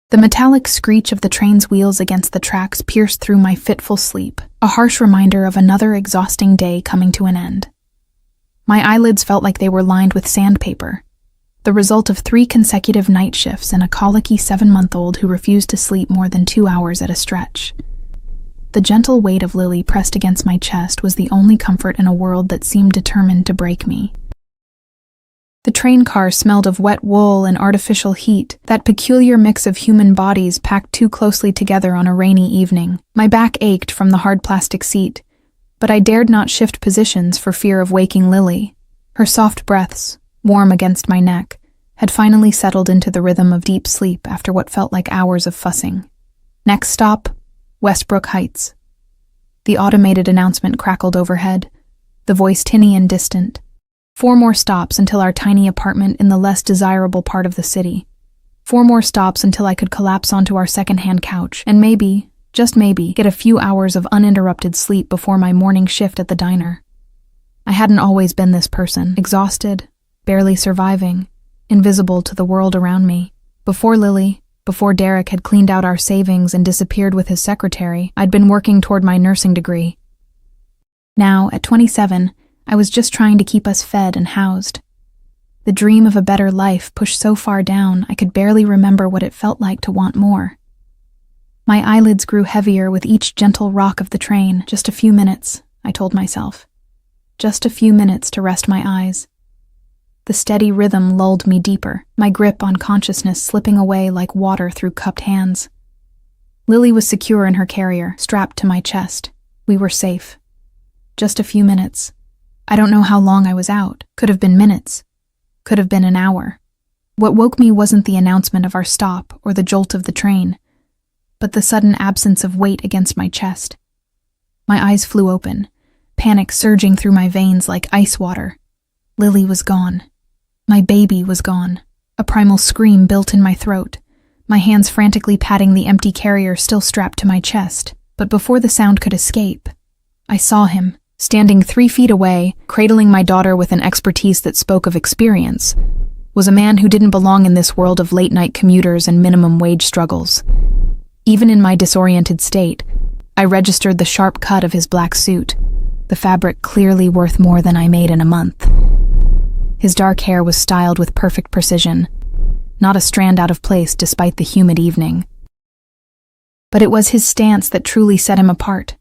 The metallic screech of the train's wheels against the tracks pierced through my fitful sleep, a harsh reminder of another exhausting day coming to an end. My eyelids felt like they were lined with sandpaper, the result of 3 consecutive night shifts and a colicky 7-month-old who refused to sleep more than 2 hours at a stretch. The gentle weight of Lily pressed against my chest was the only comfort in a world that seemed determined to break me. The train car smelled of wet wool and artificial heat, that peculiar mix of human bodies packed too closely together on a rainy evening. My back ached from the hard plastic seat, but I dared not shift positions for fear of waking Lily. Her soft breaths, warm against my neck, had finally settled into the rhythm of deep sleep after what felt like hours of fussing. Next stop, Westbrook Heights. The automated announcement crackled overhead, the voice tinny and distant. 4 more stops until our tiny apartment in the less desirable part of the city. 4 more stops until I could collapse onto our second-hand couch and maybe, just maybe, get a few hours of uninterrupted sleep before my morning shift at the diner. I hadn't always been this person, exhausted, barely surviving, invisible to the world around me. Before Lily, before Derek had cleaned out our savings and disappeared with his secretary, I'd been working toward my nursing degree. Now, at 27, I was just trying to keep us fed and housed. The dream of a better life pushed so far down I could barely remember what it felt like to want more. My eyelids grew heavier with each gentle rock of the train. Just a few minutes, I told myself. Just a few minutes to rest my eyes. The steady rhythm lulled me deeper, my grip on consciousness slipping away like water through cupped hands. Lily was secure in her carrier, strapped to my chest. We were safe. Just a few minutes. I don't know how long I was out. Could have been minutes. Could have been an hour. What woke me wasn't the announcement of our stop or the jolt of the train, but the sudden absence of weight against my chest. My eyes flew open, panic surging through my veins like ice water. Lily was gone. My baby was gone. A primal scream built in my throat, my hands frantically patting the empty carrier still strapped to my chest. But before the sound could escape, I saw him. Standing 3 feet away, cradling my daughter with an expertise that spoke of experience, was a man who didn't belong in this world of late-night commuters and minimum wage struggles. Even in my disoriented state, I registered the sharp cut of his black suit, the fabric clearly worth more than I made in a month. His dark hair was styled with perfect precision, not a strand out of place despite the humid evening. But it was his stance that truly set him apart.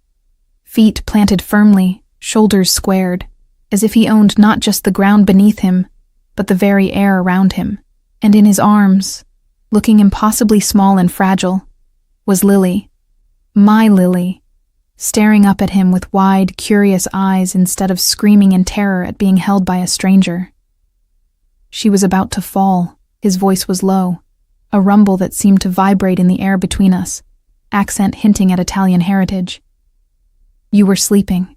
Feet planted firmly, shoulders squared, as if he owned not just the ground beneath him, but the very air around him. And in his arms, looking impossibly small and fragile, was Lily, my Lily, staring up at him with wide, curious eyes instead of screaming in terror at being held by a stranger. She was about to fall. His voice was low, a rumble that seemed to vibrate in the air between us, accent hinting at Italian heritage. You were sleeping.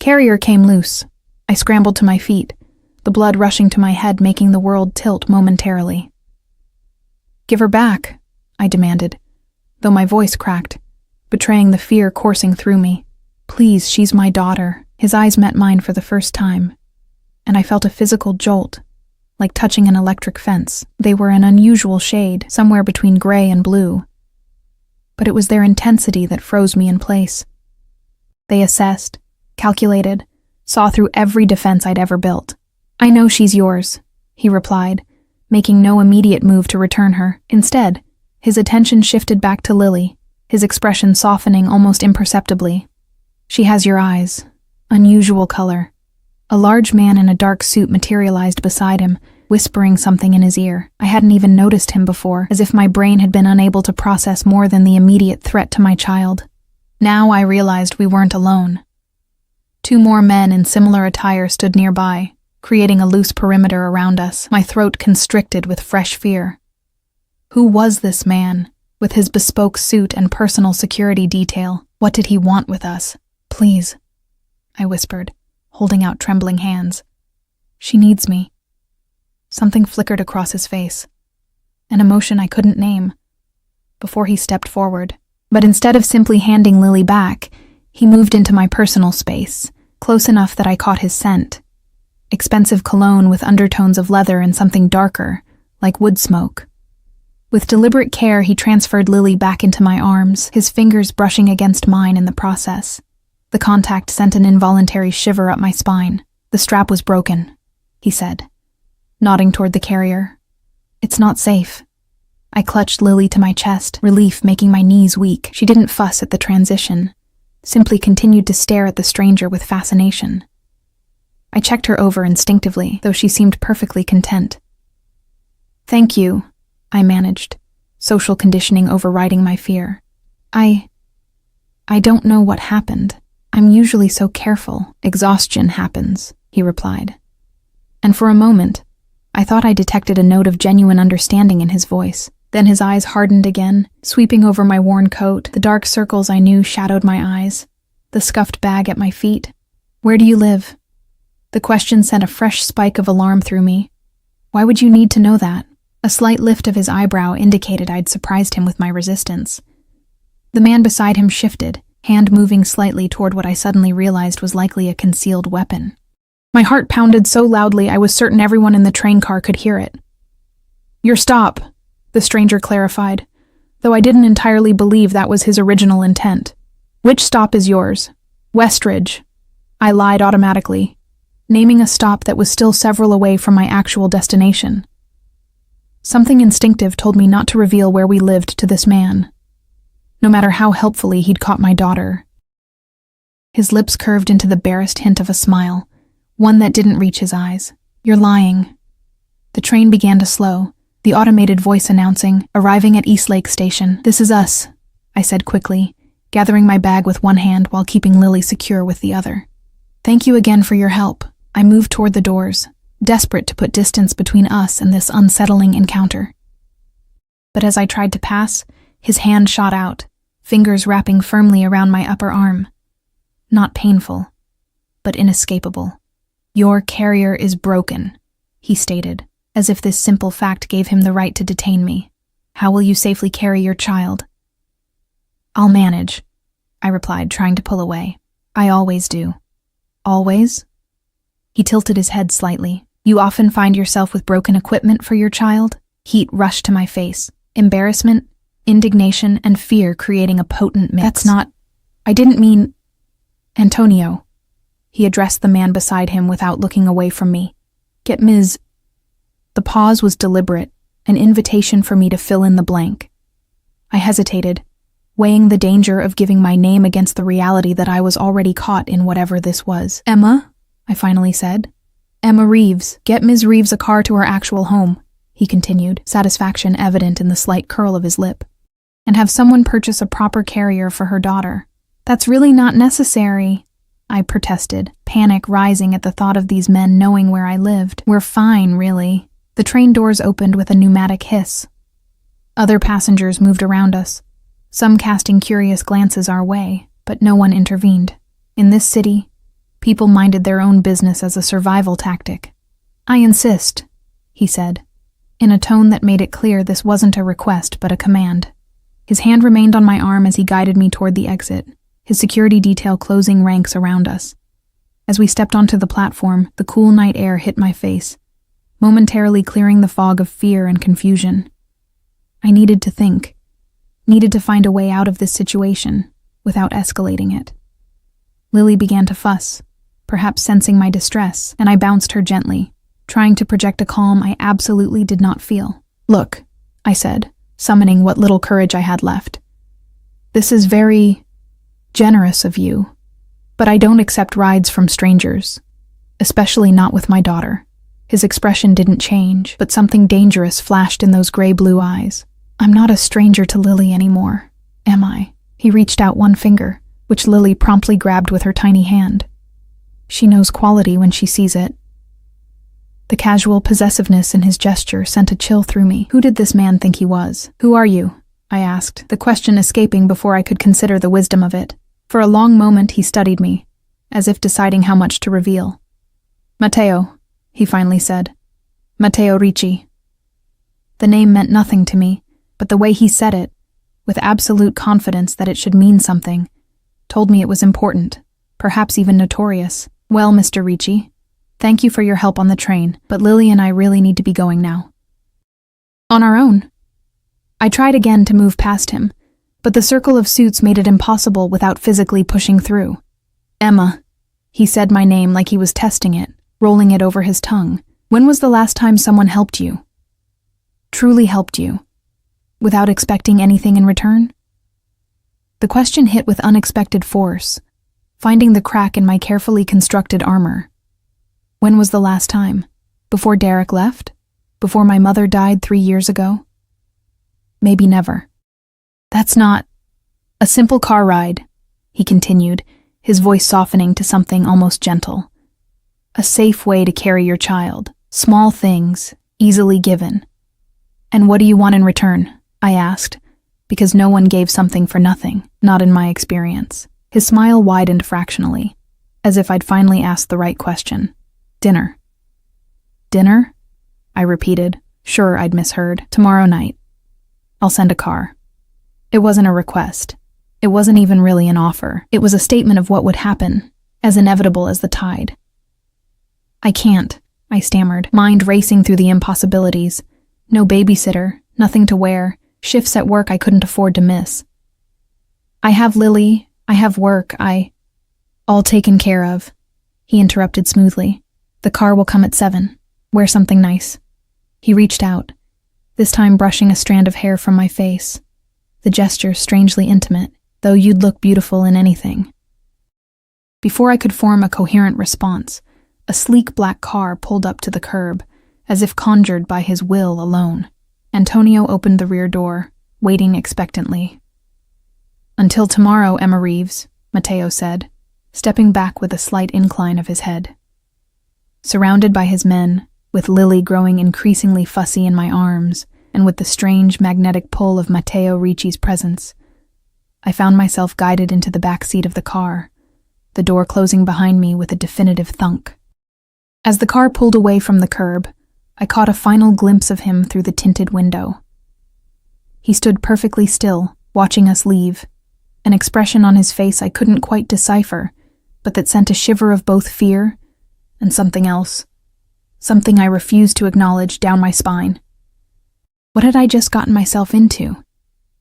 Carrier came loose. I scrambled to my feet, the blood rushing to my head making the world tilt momentarily. Give her back, I demanded, though my voice cracked, betraying the fear coursing through me. Please, she's my daughter. His eyes met mine for the first time, and I felt a physical jolt, like touching an electric fence. They were an unusual shade, somewhere between gray and blue, but it was their intensity that froze me in place. They assessed, calculated, saw through every defense I'd ever built. I know she's yours, he replied, making no immediate move to return her. Instead, his attention shifted back to Lily, his expression softening almost imperceptibly. She has your eyes. Unusual color. A large man in a dark suit materialized beside him, whispering something in his ear. I hadn't even noticed him before, as if my brain had been unable to process more than the immediate threat to my child. Now I realized we weren't alone. 2 more men in similar attire stood nearby, creating a loose perimeter around us, my throat constricted with fresh fear. Who was this man, with his bespoke suit and personal security detail? What did he want with us? Please, I whispered, holding out trembling hands. She needs me. Something flickered across his face, an emotion I couldn't name, before he stepped forward. But instead of simply handing Lily back, he moved into my personal space, close enough that I caught his scent. Expensive cologne with undertones of leather and something darker, like wood smoke. With deliberate care, he transferred Lily back into my arms, his fingers brushing against mine in the process. The contact sent an involuntary shiver up my spine. "The strap was broken," he said, nodding toward the carrier. "It's not safe." I clutched Lily to my chest, relief making my knees weak. She didn't fuss at the transition, simply continued to stare at the stranger with fascination. I checked her over instinctively, though she seemed perfectly content. "Thank you," I managed, social conditioning overriding my fear. I don't know what happened. I'm usually so careful. Exhaustion happens," he replied. And for a moment, I thought I detected a note of genuine understanding in his voice. Then his eyes hardened again, sweeping over my worn coat. The dark circles I knew shadowed my eyes. The scuffed bag at my feet. "Where do you live?" The question sent a fresh spike of alarm through me. "Why would you need to know that?" A slight lift of his eyebrow indicated I'd surprised him with my resistance. The man beside him shifted, hand moving slightly toward what I suddenly realized was likely a concealed weapon. My heart pounded so loudly I was certain everyone in the train car could hear it. "Your stop," the stranger clarified, though I didn't entirely believe that was his original intent. "Which stop is yours?" "Westridge." I lied automatically, naming a stop that was still several away from my actual destination. Something instinctive told me not to reveal where we lived to this man, no matter how helpfully he'd caught my daughter. His lips curved into the barest hint of a smile, one that didn't reach his eyes. "You're lying." The train began to slow, the automated voice announcing, "Arriving at Eastlake Station." "This is us," I said quickly, gathering my bag with one hand while keeping Lily secure with the other. "Thank you again for your help." I moved toward the doors, desperate to put distance between us and this unsettling encounter. But as I tried to pass, his hand shot out, fingers wrapping firmly around my upper arm. Not painful, but inescapable. "Your carrier is broken," he stated, as if this simple fact gave him the right to detain me. "How will you safely carry your child?" "I'll manage," I replied, trying to pull away. "I always do." "Always?" He tilted his head slightly. "You often find yourself with broken equipment for your child?" Heat rushed to my face. Embarrassment, indignation, and fear creating a potent mix. "That's not... I didn't mean... Antonio." He addressed the man beside him without looking away from me. "Get Ms." The pause was deliberate, an invitation for me to fill in the blank. I hesitated, weighing the danger of giving my name against the reality that I was already caught in whatever this was. "Emma," I finally said. "Emma Reeves. Get Ms. Reeves a car to her actual home," he continued, satisfaction evident in the slight curl of his lip. "And have someone purchase a proper carrier for her daughter." "That's really not necessary," I protested, panic rising at the thought of these men knowing where I lived. "We're fine, really." The train doors opened with a pneumatic hiss. Other passengers moved around us, some casting curious glances our way, but no one intervened. In this city, people minded their own business as a survival tactic. "I insist," he said, in a tone that made it clear this wasn't a request but a command. His hand remained on my arm as he guided me toward the exit, his security detail closing ranks around us. As we stepped onto the platform, the cool night air hit my face, momentarily clearing the fog of fear and confusion. I needed to think, needed to find a way out of this situation without escalating it. Lily began to fuss, perhaps sensing my distress, and I bounced her gently, trying to project a calm I absolutely did not feel. "Look," I said, summoning what little courage I had left. "This is very generous of you, but I don't accept rides from strangers, especially not with my daughter." His expression didn't change, but something dangerous flashed in those gray-blue eyes. "I'm not a stranger to Lily anymore, am I?" He reached out one finger, which Lily promptly grabbed with her tiny hand. "She knows quality when she sees it." The casual possessiveness in his gesture sent a chill through me. Who did this man think he was? "Who are you?" I asked, the question escaping before I could consider the wisdom of it. For a long moment he studied me, as if deciding how much to reveal. "Matteo," he finally said. "Matteo Ricci." The name meant nothing to me, but the way he said it, with absolute confidence that it should mean something, told me it was important, perhaps even notorious. "Well, Mr. Ricci, thank you for your help on the train, but Lily and I really need to be going now." "On our own?" I tried again to move past him, but the circle of suits made it impossible without physically pushing through. Emma. He said my name like he was testing it, rolling it over his tongue. When was the last time someone helped you? Truly helped you? Without expecting anything in return? The question hit with unexpected force, finding the crack in my carefully constructed armor. When was the last time? Before Derek left? Before my mother died 3 years ago? Maybe never. That's not a simple car ride, he continued, his voice softening to something almost gentle. A safe way to carry your child. Small things, easily given. And what do you want in return? I asked, because no one gave something for nothing, not in my experience. His smile widened fractionally, as if I'd finally asked the right question. Dinner. Dinner? I repeated, sure I'd misheard. Tomorrow night. I'll send a car. It wasn't a request. It wasn't even really an offer. It was a statement of what would happen, as inevitable as the tide. I can't, I stammered, mind racing through the impossibilities. No babysitter, nothing to wear, shifts at work I couldn't afford to miss. I have Lily, I have work, all taken care of. He interrupted smoothly. The car will come at 7. Wear something nice. He reached out, this time brushing a strand of hair from my face. The gesture strangely intimate, though you'd look beautiful in anything. Before I could form a coherent response, a sleek black car pulled up to the curb, as if conjured by his will alone. Antonio opened the rear door, waiting expectantly. Until tomorrow, Emma Reeves, Mateo said, stepping back with a slight incline of his head. Surrounded by his men, with Lily growing increasingly fussy in my arms, and with the strange magnetic pull of Matteo Ricci's presence, I found myself guided into the back seat of the car, the door closing behind me with a definitive thunk. As the car pulled away from the curb, I caught a final glimpse of him through the tinted window. He stood perfectly still, watching us leave, an expression on his face I couldn't quite decipher, but that sent a shiver of both fear and something else, something I refused to acknowledge, down my spine. What had I just gotten myself into?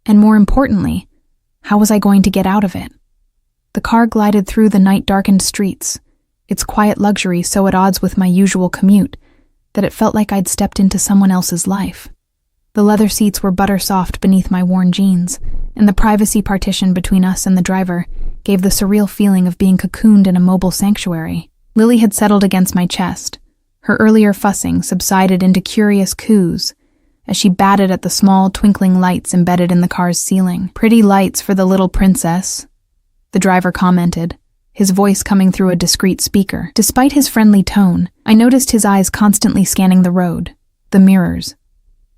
And more importantly, how was I going to get out of it? The car glided through the night-darkened streets, its quiet luxury so at odds with my usual commute that it felt like I'd stepped into someone else's life. The leather seats were butter-soft beneath my worn jeans, and the privacy partition between us and the driver gave the surreal feeling of being cocooned in a mobile sanctuary. Lily had settled against my chest. Her earlier fussing subsided into curious coos as she batted at the small, twinkling lights embedded in the car's ceiling. Pretty lights for the little princess, the driver commented, his voice coming through a discreet speaker. Despite his friendly tone, I noticed his eyes constantly scanning the road, the mirrors,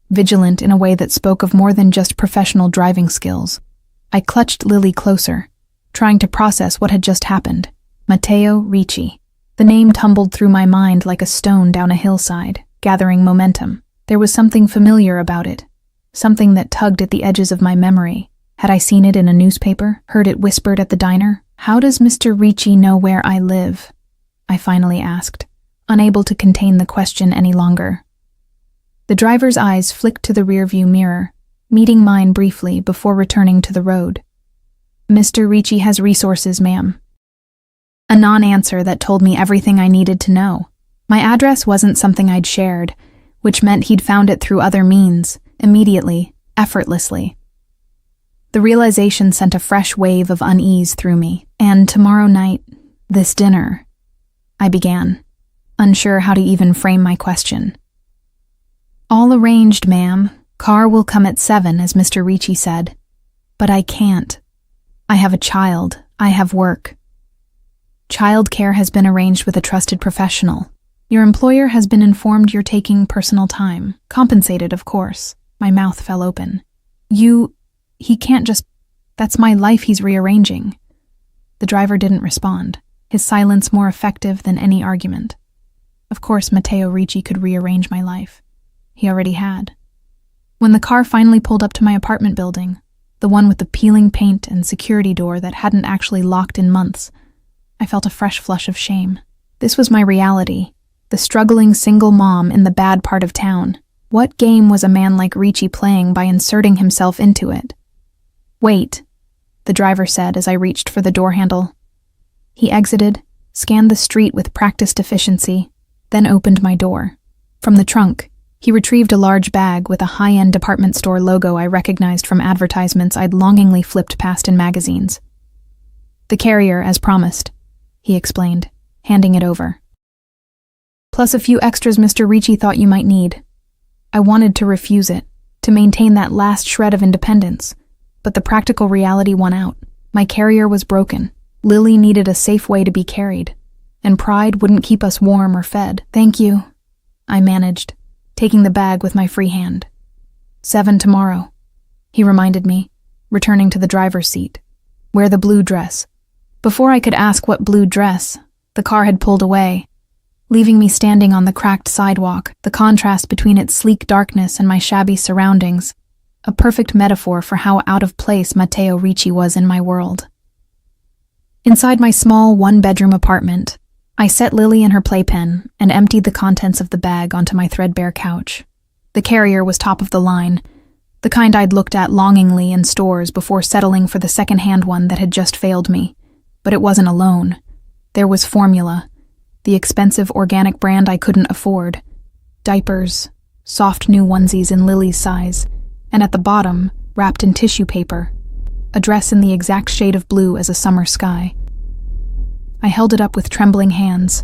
vigilant in a way that spoke of more than just professional driving skills. I clutched Lily closer, trying to process what had just happened. Matteo Ricci. The name tumbled through my mind like a stone down a hillside, gathering momentum. There was something familiar about it, something that tugged at the edges of my memory. Had I seen it in a newspaper, heard it whispered at the diner? How does Mr. Ricci know where I live? I finally asked, unable to contain the question any longer. The driver's eyes flicked to the rearview mirror, meeting mine briefly before returning to the road. Mr. Ricci has resources, ma'am. A non-answer that told me everything I needed to know. My address wasn't something I'd shared, which meant he'd found it through other means, immediately, effortlessly. The realization sent a fresh wave of unease through me. And tomorrow night, this dinner, I began, unsure how to even frame my question. All arranged, ma'am. Car will come at 7, as Mr. Ricci said. But I can't. I have a child. I have work. Childcare has been arranged with a trusted professional. Your employer has been informed you're taking personal time. Compensated, of course. My mouth fell open. He can't just... That's my life he's rearranging. The driver didn't respond, his silence more effective than any argument. Of course, Matteo Ricci could rearrange my life. He already had. When the car finally pulled up to my apartment building, the one with the peeling paint and security door that hadn't actually locked in months, I felt a fresh flush of shame. This was my reality, the struggling single mom in the bad part of town, What game was a man like Ricci playing by inserting himself into it? "Wait," the driver said as I reached for the door handle. He exited, scanned the street with practiced efficiency, then opened my door. From the trunk, he retrieved a large bag with a high-end department store logo I recognized from advertisements I'd longingly flipped past in magazines. "The carrier, as promised," he explained, handing it over. "Plus a few extras Mr. Ricci thought you might need." I wanted to refuse it, to maintain that last shred of independence, but the practical reality won out. My carrier was broken. Lily needed a safe way to be carried, and pride wouldn't keep us warm or fed. "Thank you," I managed, taking the bag with my free hand. 7 tomorrow, he reminded me, returning to the driver's seat. "Wear the blue dress." Before I could ask what blue dress, the car had pulled away, leaving me standing on the cracked sidewalk, the contrast between its sleek darkness and my shabby surroundings, a perfect metaphor for how out of place Matteo Ricci was in my world. Inside my small one-bedroom apartment, I set Lily in her playpen and emptied the contents of the bag onto my threadbare couch. The carrier was top of the line, the kind I'd looked at longingly in stores before settling for the second-hand one that had just failed me. But it wasn't alone. There was Formula, the expensive organic brand I couldn't afford, diapers, soft new onesies in Lily's size, and at the bottom, wrapped in tissue paper, a dress in the exact shade of blue as a summer sky. I held it up with trembling hands.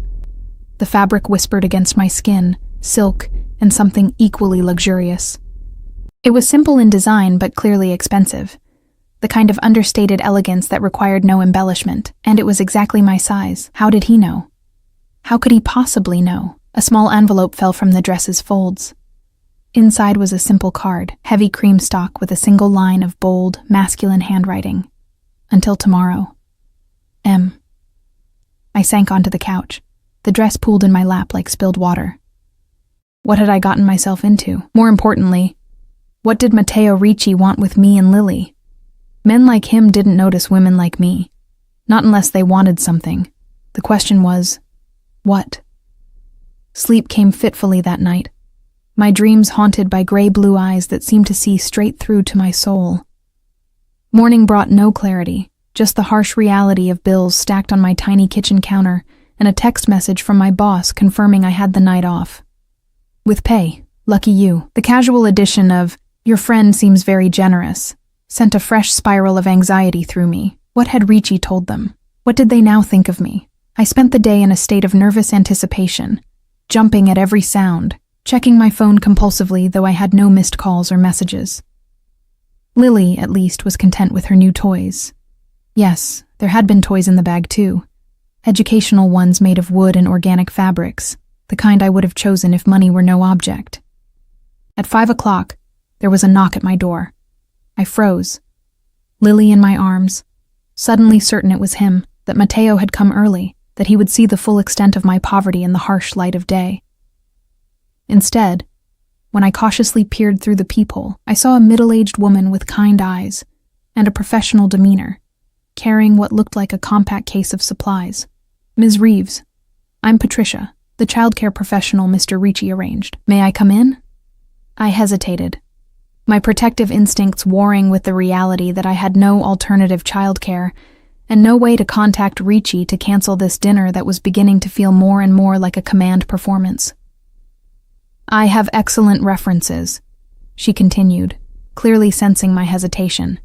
The fabric whispered against my skin, silk, and something equally luxurious. It was simple in design but clearly expensive, the kind of understated elegance that required no embellishment, and it was exactly my size. How did he know? How could he possibly know? A small envelope fell from the dress's folds. Inside was a simple card, heavy cream stock with a single line of bold, masculine handwriting. "Until tomorrow. M." I sank onto the couch. The dress pooled in my lap like spilled water. What had I gotten myself into? More importantly, what did Matteo Ricci want with me and Lily? Men like him didn't notice women like me. Not unless they wanted something. The question was, what? Sleep came fitfully that night, my dreams haunted by gray-blue eyes that seemed to see straight through to my soul. Morning brought no clarity, just the harsh reality of bills stacked on my tiny kitchen counter and a text message from my boss confirming I had the night off. With pay, lucky you. The casual addition of, "Your friend seems very generous," sent a fresh spiral of anxiety through me. What had Ricci told them? What did they now think of me? I spent the day in a state of nervous anticipation, jumping at every sound, checking my phone compulsively though I had no missed calls or messages. Lily, at least, was content with her new toys. Yes, there had been toys in the bag too. Educational ones made of wood and organic fabrics, the kind I would have chosen if money were no object. At 5 o'clock, there was a knock at my door. I froze. Lily in my arms, suddenly certain it was him, that Matteo had come early, that he would see the full extent of my poverty in the harsh light of day. Instead, when I cautiously peered through the peephole, I saw a middle-aged woman with kind eyes and a professional demeanor, carrying what looked like a compact case of supplies. "Ms. Reeves, I'm Patricia, the childcare professional Mr. Ricci arranged. May I come in?" I hesitated, my protective instincts warring with the reality that I had no alternative childcare and no way to contact Ricci to cancel this dinner that was beginning to feel more and more like a command performance. "I have excellent references," she continued, clearly sensing my hesitation.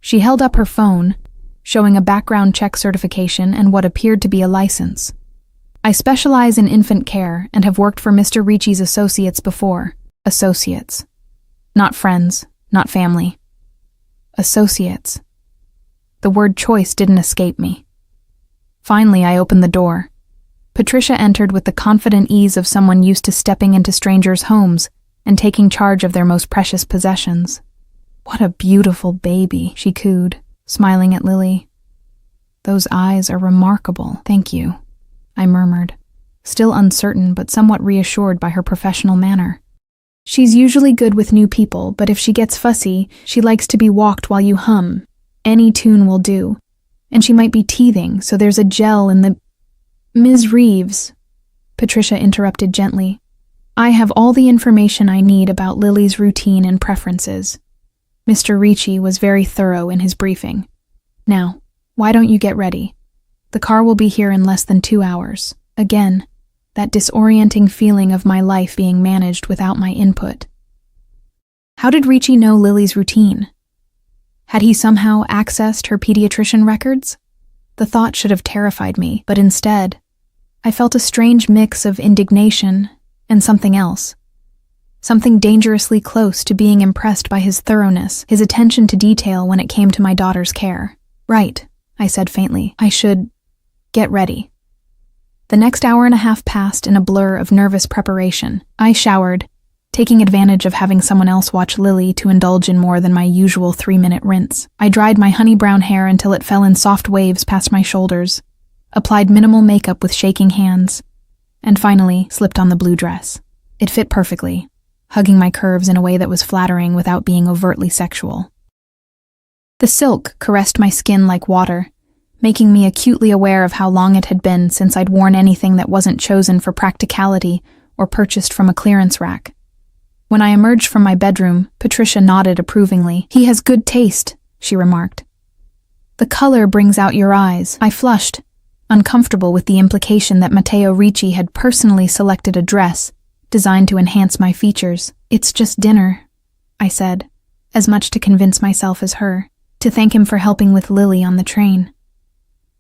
She held up her phone, showing a background check certification and what appeared to be a license. "I specialize in infant care and have worked for Mr. Ricci's associates before." Associates. Not friends, not family. Associates. The word choice didn't escape me. Finally, I opened the door. Patricia entered with the confident ease of someone used to stepping into strangers' homes and taking charge of their most precious possessions. "What a beautiful baby," she cooed, smiling at Lily. "Those eyes are remarkable, thank you," I murmured, still uncertain but somewhat reassured by her professional manner. "She's usually good with new people, but if she gets fussy, she likes to be walked while you hum. Any tune will do. And she might be teething, so there's a gel in the—" "Ms. Reeves," Patricia interrupted gently. I have all the information I need about Lily's routine and preferences. Mr. Ricci was very thorough in his briefing. Now, why don't you get ready? The car will be here in less than 2 hours. Again, that disorienting feeling of my life being managed without my input. How did Ricci know Lily's routine? Had he somehow accessed her pediatrician records? The thought should have terrified me, but instead, I felt a strange mix of indignation and something else. Something dangerously close to being impressed by his thoroughness, his attention to detail when it came to my daughter's care. Right, I said faintly. I should get ready. The next hour and a half passed in a blur of nervous preparation. I showered, taking advantage of having someone else watch Lily to indulge in more than my usual 3-minute rinse. I dried my honey-brown hair until it fell in soft waves past my shoulders, applied minimal makeup with shaking hands, and finally slipped on the blue dress. It fit perfectly, hugging my curves in a way that was flattering without being overtly sexual. The silk caressed my skin like water, making me acutely aware of how long it had been since I'd worn anything that wasn't chosen for practicality or purchased from a clearance rack. When I emerged from my bedroom, Patricia nodded approvingly. "He has good taste," she remarked. "The color brings out your eyes." I flushed, uncomfortable with the implication that Matteo Ricci had personally selected a dress designed to enhance my features. "It's just dinner," I said, as much to convince myself as her, to thank him for helping with Lily on the train.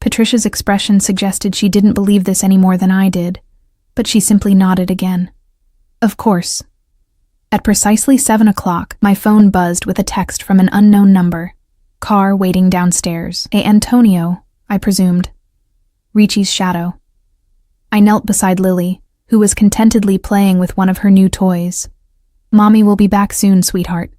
Patricia's expression suggested she didn't believe this any more than I did, but she simply nodded again. Of course. At precisely 7 o'clock, my phone buzzed with a text from an unknown number. Car waiting downstairs. Antonio, I presumed. Ricci's shadow. I knelt beside Lily, who was contentedly playing with one of her new toys. "Mommy will be back soon, sweetheart."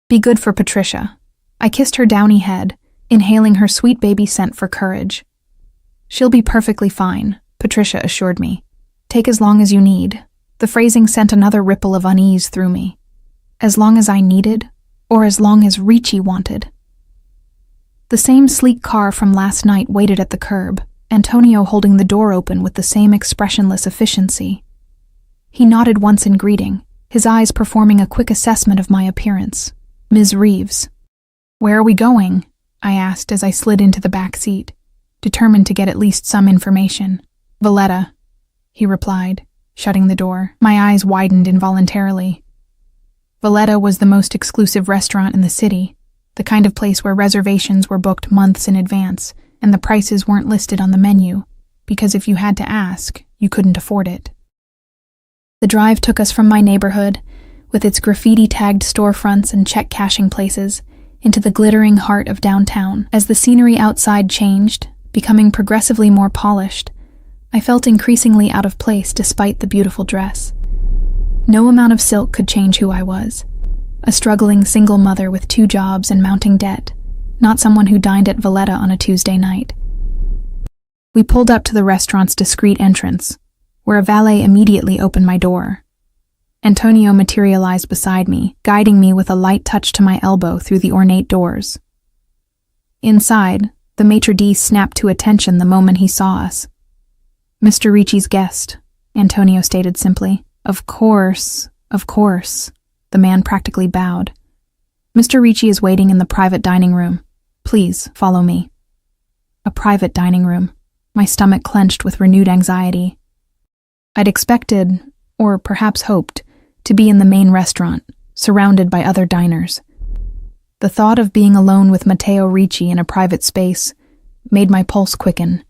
Be good for Patricia. I kissed her downy head, inhaling her sweet baby scent for courage. "She'll be perfectly fine," Patricia assured me. "Take as long as you need." The phrasing sent another ripple of unease through me. As long as I needed, or as long as Ricci wanted. The same sleek car from last night waited at the curb, Antonio holding the door open with the same expressionless efficiency. He nodded once in greeting, his eyes performing a quick assessment of my appearance. "Ms. Reeves." "Where are we going?" I asked as I slid into the back seat, determined to get at least some information. "Valletta," he replied, shutting the door. My eyes widened involuntarily. Valletta was the most exclusive restaurant in the city, the kind of place where reservations were booked months in advance and the prices weren't listed on the menu, because if you had to ask, you couldn't afford it. The drive took us from my neighborhood, with its graffiti-tagged storefronts and check-cashing places, into the glittering heart of downtown. As the scenery outside changed, becoming progressively more polished, I felt increasingly out of place despite the beautiful dress. No amount of silk could change who I was. A struggling single mother with 2 jobs and mounting debt, not someone who dined at Valletta on a Tuesday night. We pulled up to the restaurant's discreet entrance, where a valet immediately opened my door. Antonio materialized beside me, guiding me with a light touch to my elbow through the ornate doors. Inside, the maitre d' snapped to attention the moment he saw us. "Mr. Ricci's guest," Antonio stated simply. Of course," the man practically bowed. "Mr. Ricci is waiting in the private dining room. Please, follow me." A private dining room. My stomach clenched with renewed anxiety. I'd expected, or perhaps hoped, to be in the main restaurant, surrounded by other diners. The thought of being alone with Matteo Ricci in a private space made my pulse quicken.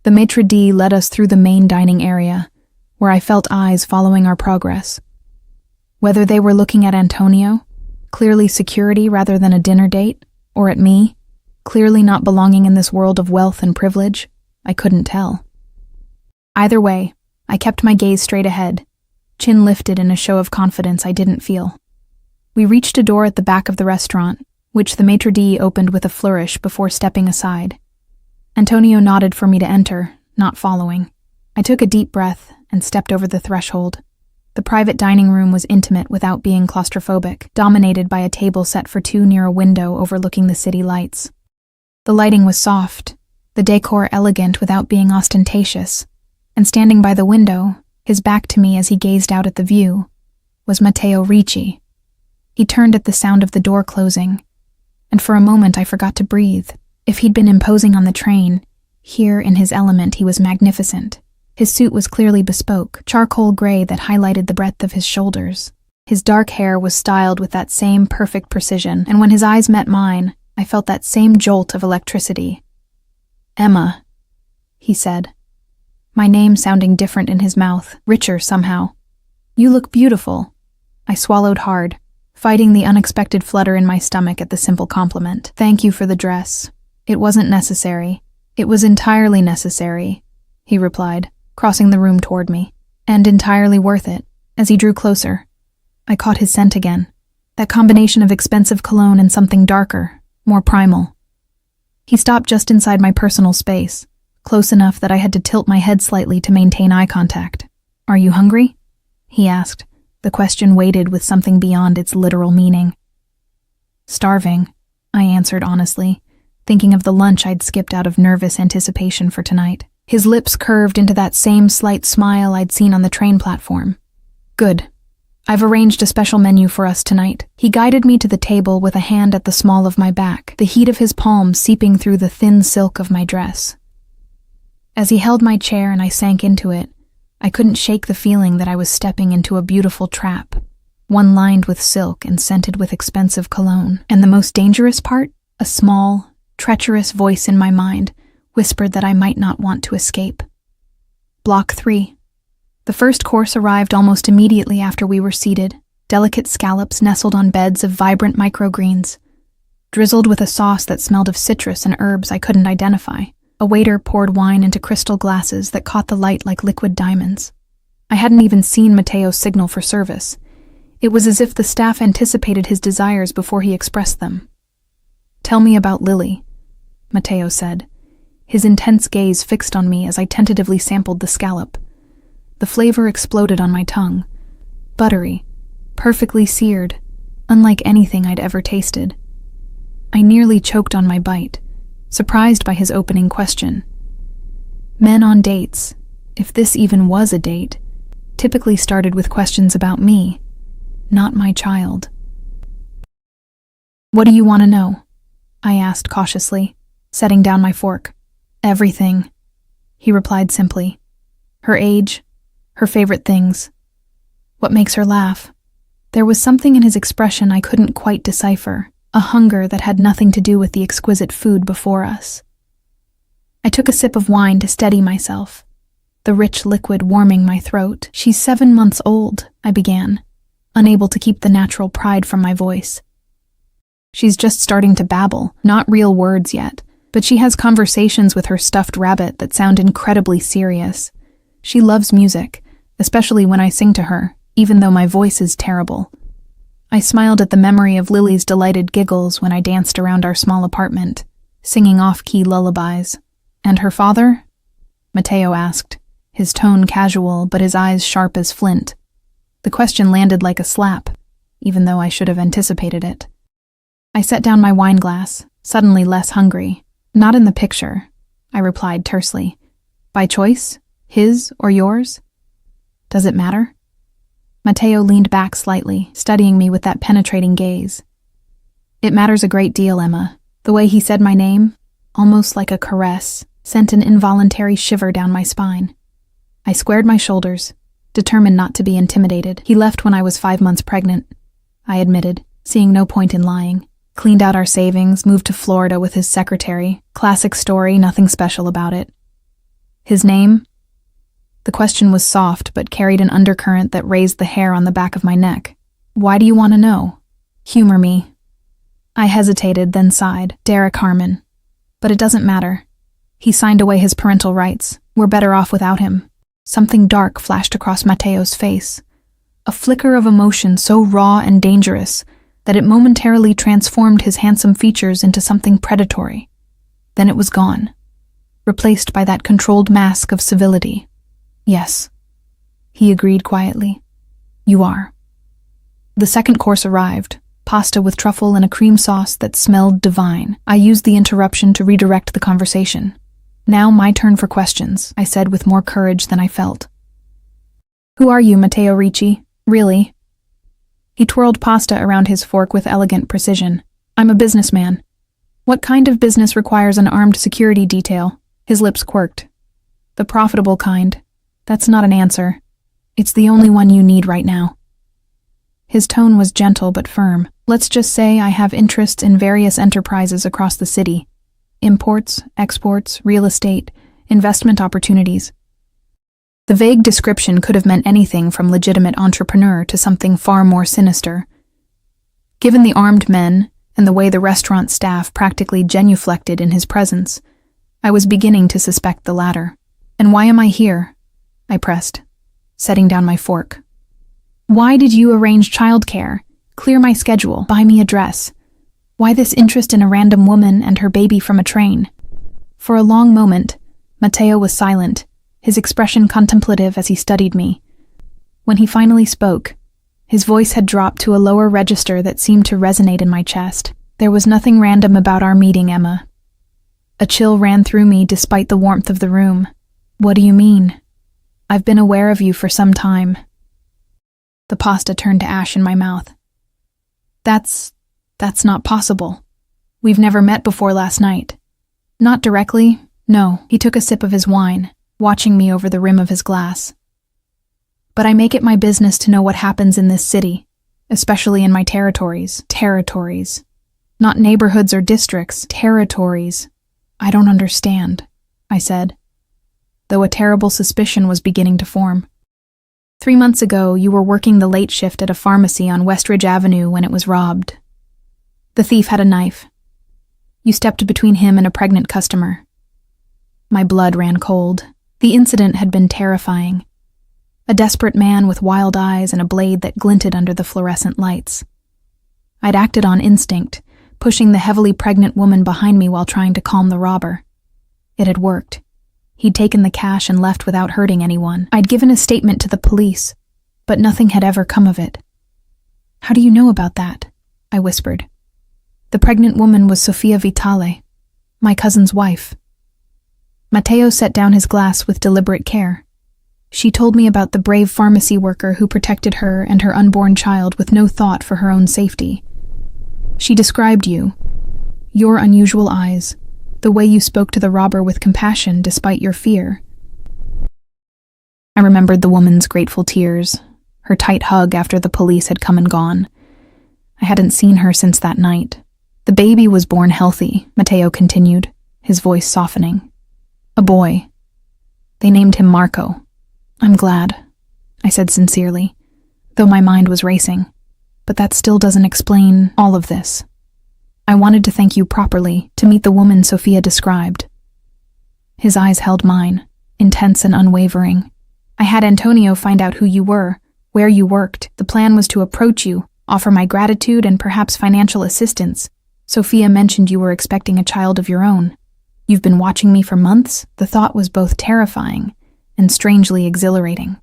The maitre d' led us through the main dining area, where I felt eyes following our progress. Whether they were looking at Antonio, clearly security rather than a dinner date, or at me, clearly not belonging in this world of wealth and privilege, I couldn't tell. Either way, I kept my gaze straight ahead, chin lifted in a show of confidence I didn't feel. We reached a door at the back of the restaurant, which the maitre d' opened with a flourish before stepping aside. Antonio nodded for me to enter, not following. I took a deep breath and stepped over the threshold. The private dining room was intimate without being claustrophobic, dominated by a table set for 2 near a window overlooking the city lights. The lighting was soft, the decor elegant without being ostentatious, and standing by the window, His back to me as he gazed out at the view was Matteo Ricci. He turned at the sound of the door closing, and for a moment I forgot to breathe. If he'd been imposing on the train, here in his element he was magnificent. His suit was clearly bespoke, charcoal gray that highlighted the breadth of his shoulders. His dark hair was styled with that same perfect precision, and when his eyes met mine, I felt that same jolt of electricity. "Emma," he said, my name sounding different in his mouth, richer somehow. "You look beautiful." I swallowed hard, fighting the unexpected flutter in my stomach at the simple compliment. "Thank you for the dress. It wasn't necessary." "It was entirely necessary," he replied, crossing the room toward me. "And entirely worth it." As he drew closer, I caught his scent again. That combination of expensive cologne and something darker, more primal. He stopped just inside my personal space, close enough that I had to tilt my head slightly to maintain eye contact. "Are you hungry?" he asked. The question weighted with something beyond its literal meaning. "Starving," I answered honestly, thinking of the lunch I'd skipped out of nervous anticipation for tonight. His lips curved into that same slight smile I'd seen on the train platform. "Good. I've arranged a special menu for us tonight." He guided me to the table with a hand at the small of my back, the heat of his palm seeping through the thin silk of my dress. As he held my chair and I sank into it, I couldn't shake the feeling that I was stepping into a beautiful trap, one lined with silk and scented with expensive cologne. And the most dangerous part? A small, treacherous voice in my mind whispered that I might not want to escape. Block 3. The first course arrived almost immediately after we were seated, delicate scallops nestled on beds of vibrant microgreens, drizzled with a sauce that smelled of citrus and herbs I couldn't identify. A waiter poured wine into crystal glasses that caught the light like liquid diamonds. I hadn't even seen Matteo's signal for service. It was as if the staff anticipated his desires before he expressed them. "Tell me about Lily," Matteo said, his intense gaze fixed on me as I tentatively sampled the scallop. The flavor exploded on my tongue. Buttery, perfectly seared, unlike anything I'd ever tasted. I nearly choked on my bite, surprised by his opening question. Men on dates, if this even was a date, typically started with questions about me, not my child. "What do you want to know?" I asked cautiously, setting down my fork. "Everything," he replied simply. "Her age, her favorite things, what makes her laugh." There was something in his expression I couldn't quite decipher, a hunger that had nothing to do with the exquisite food before us. I took a sip of wine to steady myself, the rich liquid warming my throat. "She's 7 months old," I began, unable to keep the natural pride from my voice. "She's just starting to babble, not real words yet, but she has conversations with her stuffed rabbit that sound incredibly serious. She loves music, especially when I sing to her, even though my voice is terrible." I smiled at the memory of Lily's delighted giggles when I danced around our small apartment, singing off-key lullabies. "And her father?" Matteo asked, his tone casual but his eyes sharp as flint. The question landed like a slap, even though I should have anticipated it. I set down my wine glass, suddenly less hungry. "Not in the picture," I replied tersely. "By choice? His or yours? Does it matter?" Matteo leaned back slightly, studying me with that penetrating gaze. "It matters a great deal, Emma." The way he said my name, almost like a caress, sent an involuntary shiver down my spine. I squared my shoulders, determined not to be intimidated. "He left when I was 5 months pregnant," I admitted, seeing no point in lying. "Cleaned out our savings, moved to Florida with his secretary. Classic story, nothing special about it." "His name?" The question was soft but carried an undercurrent that raised the hair on the back of my neck. "Why do you want to know?" "Humor me." I hesitated, then sighed. "Derek Harmon. But it doesn't matter. He signed away his parental rights. We're better off without him." Something dark flashed across Matteo's face, a flicker of emotion so raw and dangerous that it momentarily transformed his handsome features into something predatory. Then it was gone, replaced by that controlled mask of civility. "Yes," he agreed quietly. "You are." The second course arrived, pasta with truffle and a cream sauce that smelled divine. I used the interruption to redirect the conversation. "Now my turn for questions," I said with more courage than I felt. Who are you, Matteo Ricci? Really? He twirled pasta around his fork with elegant precision. I'm a businessman. What kind of business requires an armed security detail? His lips quirked. The profitable kind. That's not an answer. It's the only one you need right now. His tone was gentle but firm. Let's just say I have interests in various enterprises across the city. Imports, exports, real estate, investment opportunities. The vague description could have meant anything from legitimate entrepreneur to something far more sinister. Given the armed men and the way the restaurant staff practically genuflected in his presence, I was beginning to suspect the latter. And why am I here? I pressed, setting down my fork. Why did you arrange childcare, clear my schedule, buy me a dress? Why this interest in a random woman and her baby from a train? For a long moment, Matteo was silent, his expression contemplative as he studied me. When he finally spoke, his voice had dropped to a lower register that seemed to resonate in my chest. There was nothing random about our meeting, Emma. A chill ran through me despite the warmth of the room. What do you mean? I've been aware of you for some time. The pasta turned to ash in my mouth. That's not possible. We've never met before last night. Not directly, no. He took a sip of his wine, watching me over the rim of his glass. But I make it my business to know what happens in this city, especially in my territories. Territories. Not neighborhoods or districts, territories. I don't understand, I said, though a terrible suspicion was beginning to form. 3 months ago, you were working the late shift at a pharmacy on Westridge Avenue when it was robbed. The thief had a knife. You stepped between him and a pregnant customer. My blood ran cold. The incident had been terrifying. A desperate man with wild eyes and a blade that glinted under the fluorescent lights. I'd acted on instinct, pushing the heavily pregnant woman behind me while trying to calm the robber. It had worked. He'd taken the cash and left without hurting anyone. I'd given a statement to the police, but nothing had ever come of it. How do you know about that? I whispered. The pregnant woman was Sofia Vitale, my cousin's wife. Matteo set down his glass with deliberate care. She told me about the brave pharmacy worker who protected her and her unborn child with no thought for her own safety. She described you, your unusual eyes, the way you spoke to the robber with compassion despite your fear. I remembered the woman's grateful tears, her tight hug after the police had come and gone. I hadn't seen her since that night. The baby was born healthy, Matteo continued, his voice softening. A boy. They named him Marco. I'm glad, I said sincerely, though my mind was racing. But that still doesn't explain all of this. I wanted to thank you properly, to meet the woman Sophia described. His eyes held mine, intense and unwavering. I had Antonio find out who you were, where you worked. The plan was to approach you, offer my gratitude and perhaps financial assistance. Sophia mentioned you were expecting a child of your own. You've been watching me for months? The thought was both terrifying and strangely exhilarating.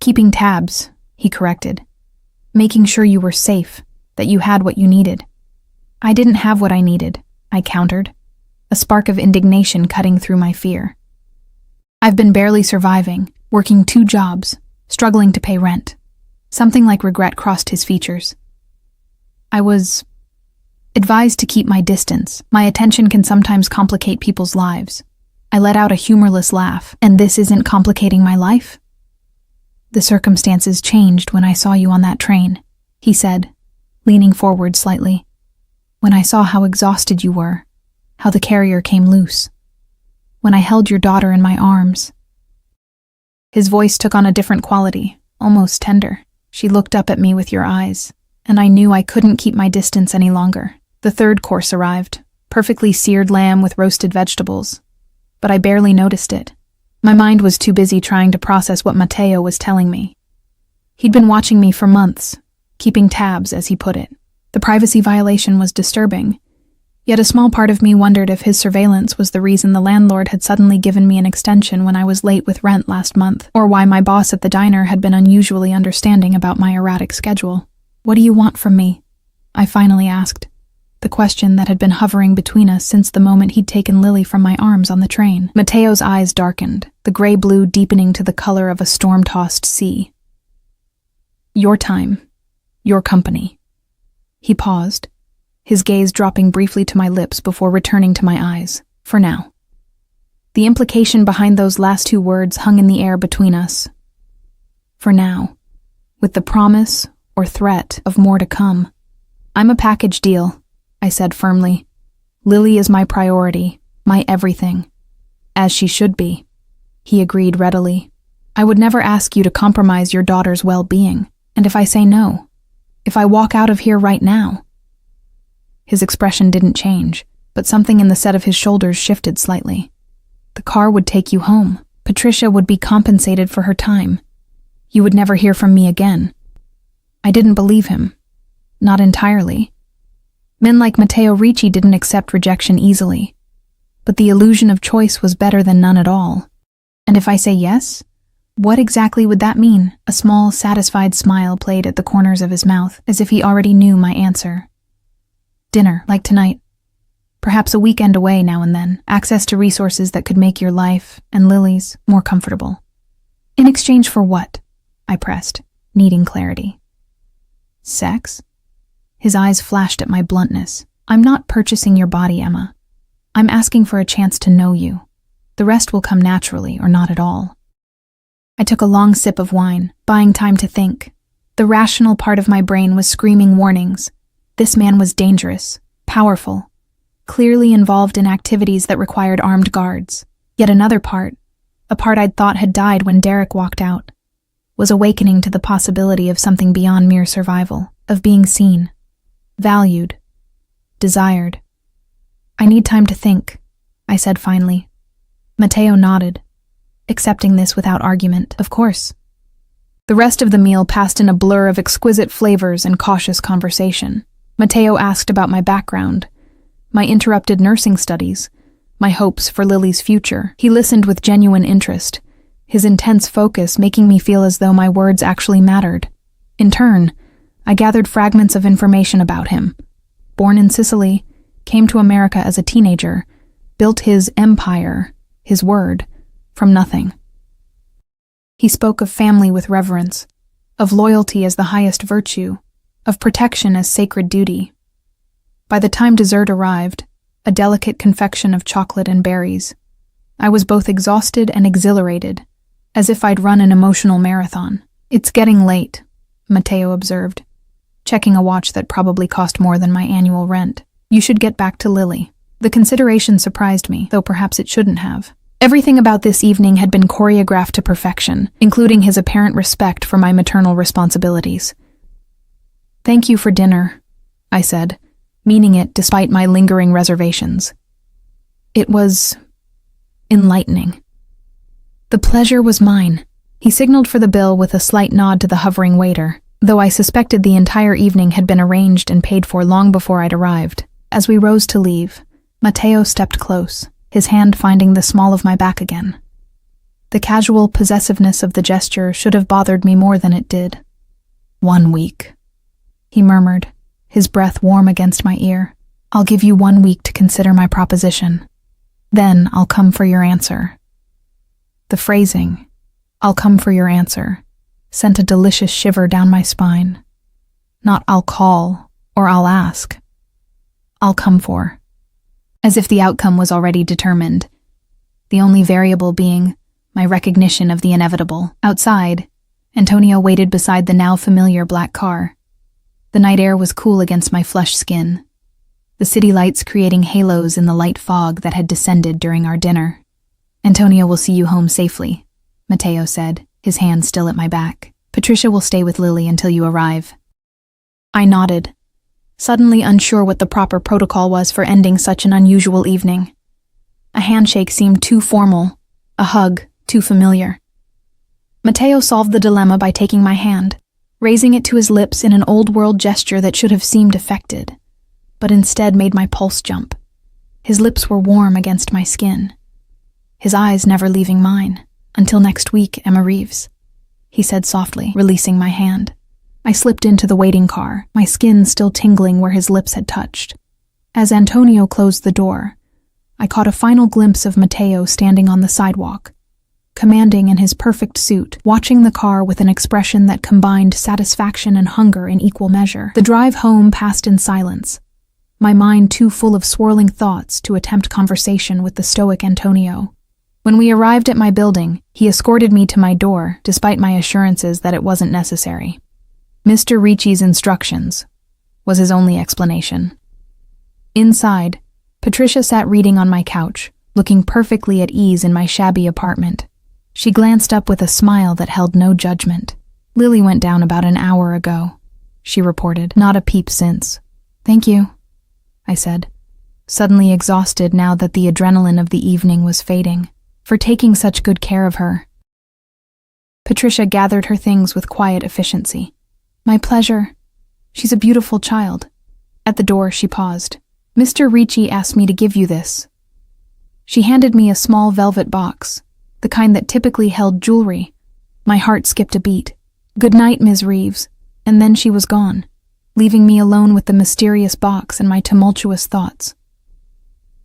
Keeping tabs, he corrected. Making sure you were safe, that you had what you needed. I didn't have what I needed, I countered, a spark of indignation cutting through my fear. I've been barely surviving, working 2 jobs, struggling to pay rent. Something like regret crossed his features. I was advised to keep my distance. My attention can sometimes complicate people's lives. I let out a humorless laugh. And this isn't complicating my life? The circumstances changed when I saw you on that train, he said, leaning forward slightly. When I saw how exhausted you were, how the carrier came loose. When I held your daughter in my arms. His voice took on a different quality, almost tender. She looked up at me with your eyes, and I knew I couldn't keep my distance any longer. The 3rd course arrived, perfectly seared lamb with roasted vegetables. But I barely noticed it. My mind was too busy trying to process what Matteo was telling me. He'd been watching me for months, keeping tabs, as he put it. The privacy violation was disturbing, yet a small part of me wondered if his surveillance was the reason the landlord had suddenly given me an extension when I was late with rent last month, or why my boss at the diner had been unusually understanding about my erratic schedule. What do you want from me? I finally asked, the question that had been hovering between us since the moment he'd taken Lily from my arms on the train. Mateo's eyes darkened, the gray-blue deepening to the color of a storm-tossed sea. Your time. Your company. He paused, his gaze dropping briefly to my lips before returning to my eyes. For now. The implication behind those last two words hung in the air between us. For now. With the promise, or threat, of more to come. I'm a package deal, I said firmly. Lily is my priority, my everything. As she should be. He agreed readily. I would never ask you to compromise your daughter's well-being, and if I say no, if I walk out of here right now. His expression didn't change, but something in the set of his shoulders shifted slightly. The car would take you home. Patricia would be compensated for her time. You would never hear from me again. I didn't believe him. Not entirely. Men like Matteo Ricci didn't accept rejection easily. But the illusion of choice was better than none at all. And if I say yes? What exactly would that mean? A small, satisfied smile played at the corners of his mouth, as if he already knew my answer. Dinner, like tonight. Perhaps a weekend away now and then. Access to resources that could make your life, and Lily's, more comfortable. In exchange for what? I pressed, needing clarity. Sex? His eyes flashed at my bluntness. I'm not purchasing your body, Emma. I'm asking for a chance to know you. The rest will come naturally, or not at all. I took a long sip of wine, buying time to think. The rational part of my brain was screaming warnings. This man was dangerous, powerful, clearly involved in activities that required armed guards. Yet another part, a part I'd thought had died when Derek walked out, was awakening to the possibility of something beyond mere survival, of being seen, valued, desired. I need time to think, I said finally. Matteo nodded, accepting this without argument. Of course. The rest of the meal passed in a blur of exquisite flavors and cautious conversation. Matteo asked about my background, my interrupted nursing studies, my hopes for Lily's future. He listened with genuine interest, his intense focus making me feel as though my words actually mattered. In turn, I gathered fragments of information about him. Born in Sicily, came to America as a teenager, built his empire, his word, from nothing. He spoke of family with reverence, of loyalty as the highest virtue, of protection as sacred duty. By the time dessert arrived, a delicate confection of chocolate and berries, I was both exhausted and exhilarated, as if I'd run an emotional marathon. It's getting late, Matteo observed, checking a watch that probably cost more than my annual rent. You should get back to Lily. The consideration surprised me, though perhaps it shouldn't have. Everything about this evening had been choreographed to perfection, including his apparent respect for my maternal responsibilities. Thank you for dinner, I said, meaning it despite my lingering reservations. It was enlightening. The pleasure was mine. He signaled for the bill with a slight nod to the hovering waiter, though I suspected the entire evening had been arranged and paid for long before I'd arrived. As we rose to leave, Matteo stepped close, his hand finding the small of my back again. The casual possessiveness of the gesture should have bothered me more than it did. 1 week, he murmured, his breath warm against my ear. I'll give you 1 week to consider my proposition. Then I'll come for your answer. The phrasing, I'll come for your answer, sent a delicious shiver down my spine. Not I'll call or I'll ask. I'll come for. As if the outcome was already determined, the only variable being my recognition of the inevitable. Outside, Antonio waited beside the now familiar black car. The night air was cool against my flushed skin, the city lights creating halos in the light fog that had descended during our dinner. Antonio will see you home safely, Matteo said, his hand still at my back. Patricia will stay with Lily until you arrive. I nodded, suddenly unsure what the proper protocol was for ending such an unusual evening. A handshake seemed too formal, a hug too familiar. Matteo solved the dilemma by taking my hand, raising it to his lips in an old-world gesture that should have seemed affected, but instead made my pulse jump. His lips were warm against my skin, his eyes never leaving mine. Until next week, Emma Reeves, he said softly, releasing my hand. I slipped into the waiting car, my skin still tingling where his lips had touched. As Antonio closed the door, I caught a final glimpse of Matteo standing on the sidewalk, commanding in his perfect suit, watching the car with an expression that combined satisfaction and hunger in equal measure. The drive home passed in silence, my mind too full of swirling thoughts to attempt conversation with the stoic Antonio. When we arrived at my building, he escorted me to my door, despite my assurances that it wasn't necessary. Mr. Ricci's instructions was his only explanation. Inside, Patricia sat reading on my couch, looking perfectly at ease in my shabby apartment. She glanced up with a smile that held no judgment. "Lily went down about an hour ago," she reported. "Not a peep since." "Thank you," I said, suddenly exhausted now that the adrenaline of the evening was fading, "for taking such good care of her." Patricia gathered her things with quiet efficiency. "My pleasure. She's a beautiful child." At the door, she paused. "Mr. Ricci asked me to give you this." She handed me a small velvet box, the kind that typically held jewelry. My heart skipped a beat. "Good night, Ms. Reeves," and then she was gone, leaving me alone with the mysterious box and my tumultuous thoughts.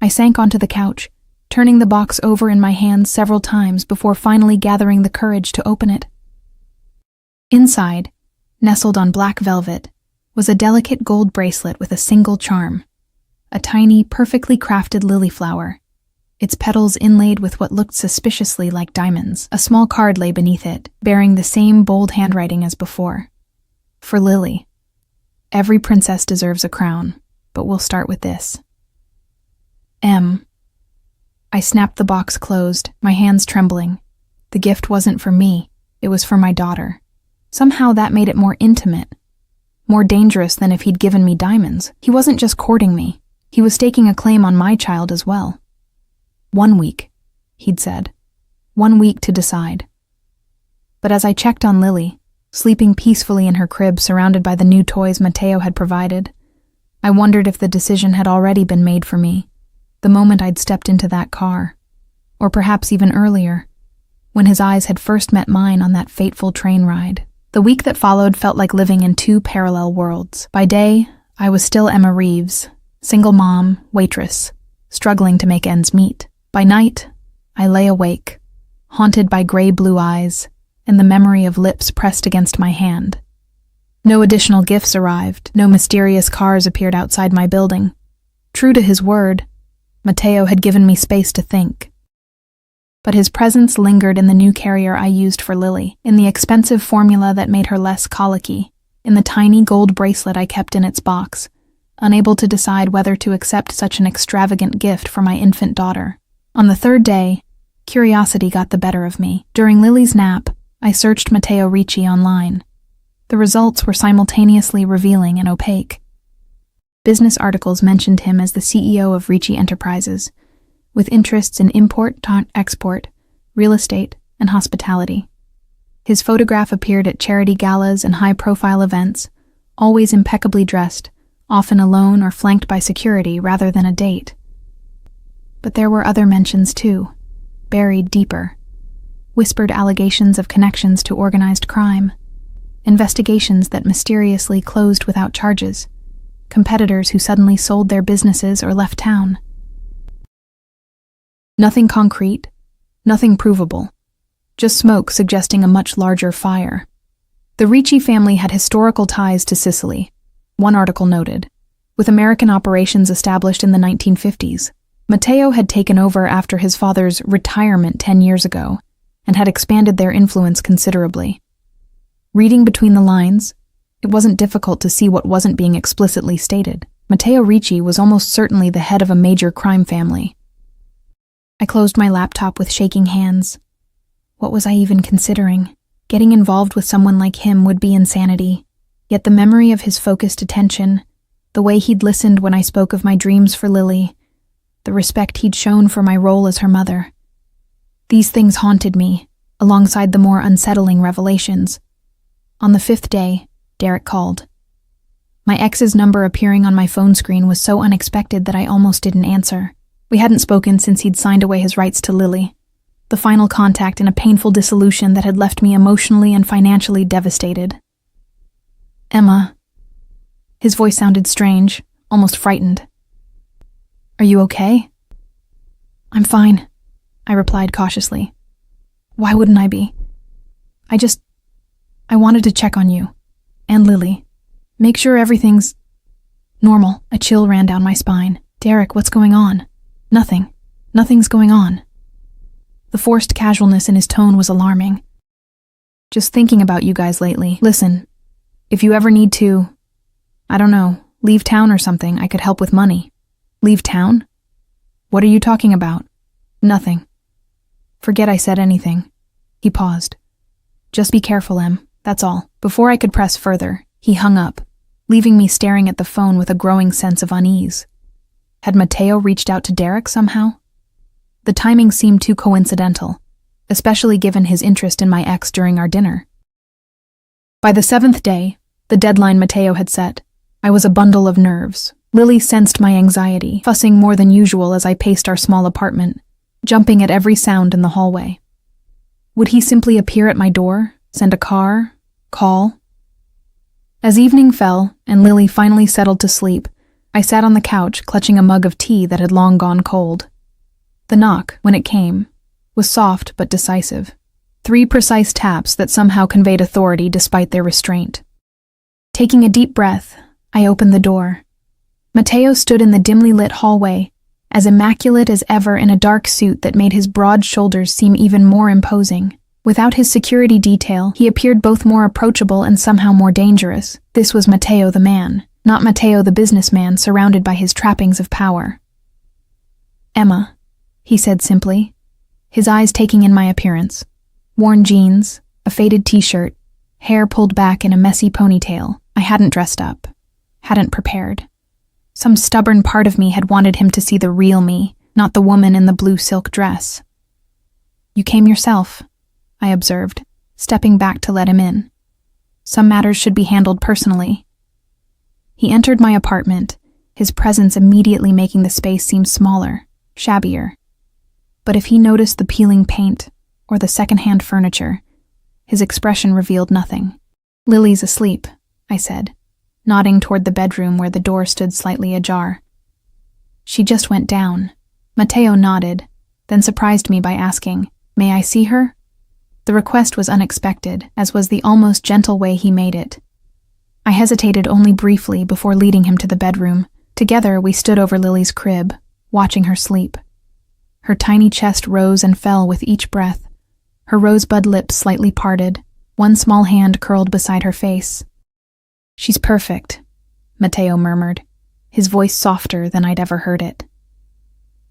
I sank onto the couch, turning the box over in my hands several times before finally gathering the courage to open it. Inside, nestled on black velvet, was a delicate gold bracelet with a single charm, a tiny, perfectly crafted lily flower, its petals inlaid with what looked suspiciously like diamonds. A small card lay beneath it, bearing the same bold handwriting as before. "For Lily. Every princess deserves a crown, but we'll start with this. M." I snapped the box closed, my hands trembling. The gift wasn't for me, it was for my daughter. Somehow that made it more intimate, more dangerous than if he'd given me diamonds. He wasn't just courting me, he was staking a claim on my child as well. 1 week, he'd said. 1 week to decide. But as I checked on Lily, sleeping peacefully in her crib surrounded by the new toys Matteo had provided, I wondered if the decision had already been made for me, the moment I'd stepped into that car, or perhaps even earlier, when his eyes had first met mine on that fateful train ride. The week that followed felt like living in two parallel worlds. By day, I was still Emma Reeves, single mom, waitress, struggling to make ends meet. By night, I lay awake, haunted by gray-blue eyes and the memory of lips pressed against my hand. No additional gifts arrived, no mysterious cars appeared outside my building. True to his word, Matteo had given me space to think. But his presence lingered in the new carrier I used for Lily, in the expensive formula that made her less colicky, in the tiny gold bracelet I kept in its box, unable to decide whether to accept such an extravagant gift for my infant daughter. On the third day, curiosity got the better of me. During Lily's nap, I searched Matteo Ricci online. The results were simultaneously revealing and opaque. Business articles mentioned him as the CEO of Ricci Enterprises, with interests in import-export, real estate, and hospitality. His photograph appeared at charity galas and high-profile events, always impeccably dressed, often alone or flanked by security rather than a date. But there were other mentions too, buried deeper. Whispered allegations of connections to organized crime, investigations that mysteriously closed without charges, competitors who suddenly sold their businesses or left town. Nothing concrete, nothing provable, just smoke suggesting a much larger fire. The Ricci family had historical ties to Sicily, one article noted, with American operations established in the 1950s. Matteo had taken over after his father's retirement 10 years ago and had expanded their influence considerably. Reading between the lines, it wasn't difficult to see what wasn't being explicitly stated. Matteo Ricci was almost certainly the head of a major crime family. I closed my laptop with shaking hands. What was I even considering? Getting involved with someone like him would be insanity. Yet the memory of his focused attention, the way he'd listened when I spoke of my dreams for Lily, the respect he'd shown for my role as her mother. These things haunted me, alongside the more unsettling revelations. On the 5th day, Derek called. My ex's number appearing on my phone screen was so unexpected that I almost didn't answer. We hadn't spoken since he'd signed away his rights to Lily, the final contact in a painful dissolution that had left me emotionally and financially devastated. "Emma." His voice sounded strange, almost frightened. Are you okay?" "I'm fine," I replied cautiously. "Why wouldn't I be? I wanted to check on you. And Lily. Make sure everything's normal." A chill ran down my spine. "Derek, what's going on?" "Nothing. Nothing's going on." The forced casualness in his tone was alarming. "Just thinking about you guys lately. Listen, if you ever need to, I don't know, leave town or something, I could help with money." "Leave town? What are you talking about?" "Nothing. Forget I said anything." He paused. "Just be careful, Em, that's all." Before I could press further, he hung up, leaving me staring at the phone with a growing sense of unease. Had Mateo reached out to Derek somehow? The timing seemed too coincidental, especially given his interest in my ex during our dinner. By the 7th day, the deadline Mateo had set, I was a bundle of nerves. Lily sensed my anxiety, fussing more than usual as I paced our small apartment, jumping at every sound in the hallway. Would he simply appear at my door, send a car, call? As evening fell and Lily finally settled to sleep, I sat on the couch clutching a mug of tea that had long gone cold. The knock, when it came, was soft but decisive. 3 precise taps that somehow conveyed authority despite their restraint. Taking a deep breath, I opened the door. Mateo stood in the dimly lit hallway, as immaculate as ever in a dark suit that made his broad shoulders seem even more imposing. Without his security detail, he appeared both more approachable and somehow more dangerous. This was Mateo the man, not Mateo the businessman surrounded by his trappings of power. "Emma," he said simply, his eyes taking in my appearance. Worn jeans, a faded t-shirt, hair pulled back in a messy ponytail. I hadn't dressed up, hadn't prepared. Some stubborn part of me had wanted him to see the real me, not the woman in the blue silk dress. "You came yourself," I observed, stepping back to let him in. "Some matters should be handled personally." He entered my apartment, his presence immediately making the space seem smaller, shabbier. But if he noticed the peeling paint or the second-hand furniture, his expression revealed nothing. "Lily's asleep," I said, nodding toward the bedroom where the door stood slightly ajar. "She just went down." Mateo nodded, then surprised me by asking, "May I see her?" The request was unexpected, as was the almost gentle way he made it. I hesitated only briefly before leading him to the bedroom. Together, we stood over Lily's crib, watching her sleep. Her tiny chest rose and fell with each breath, her rosebud lips slightly parted, one small hand curled beside her face. "She's perfect," Mateo murmured, his voice softer than I'd ever heard it.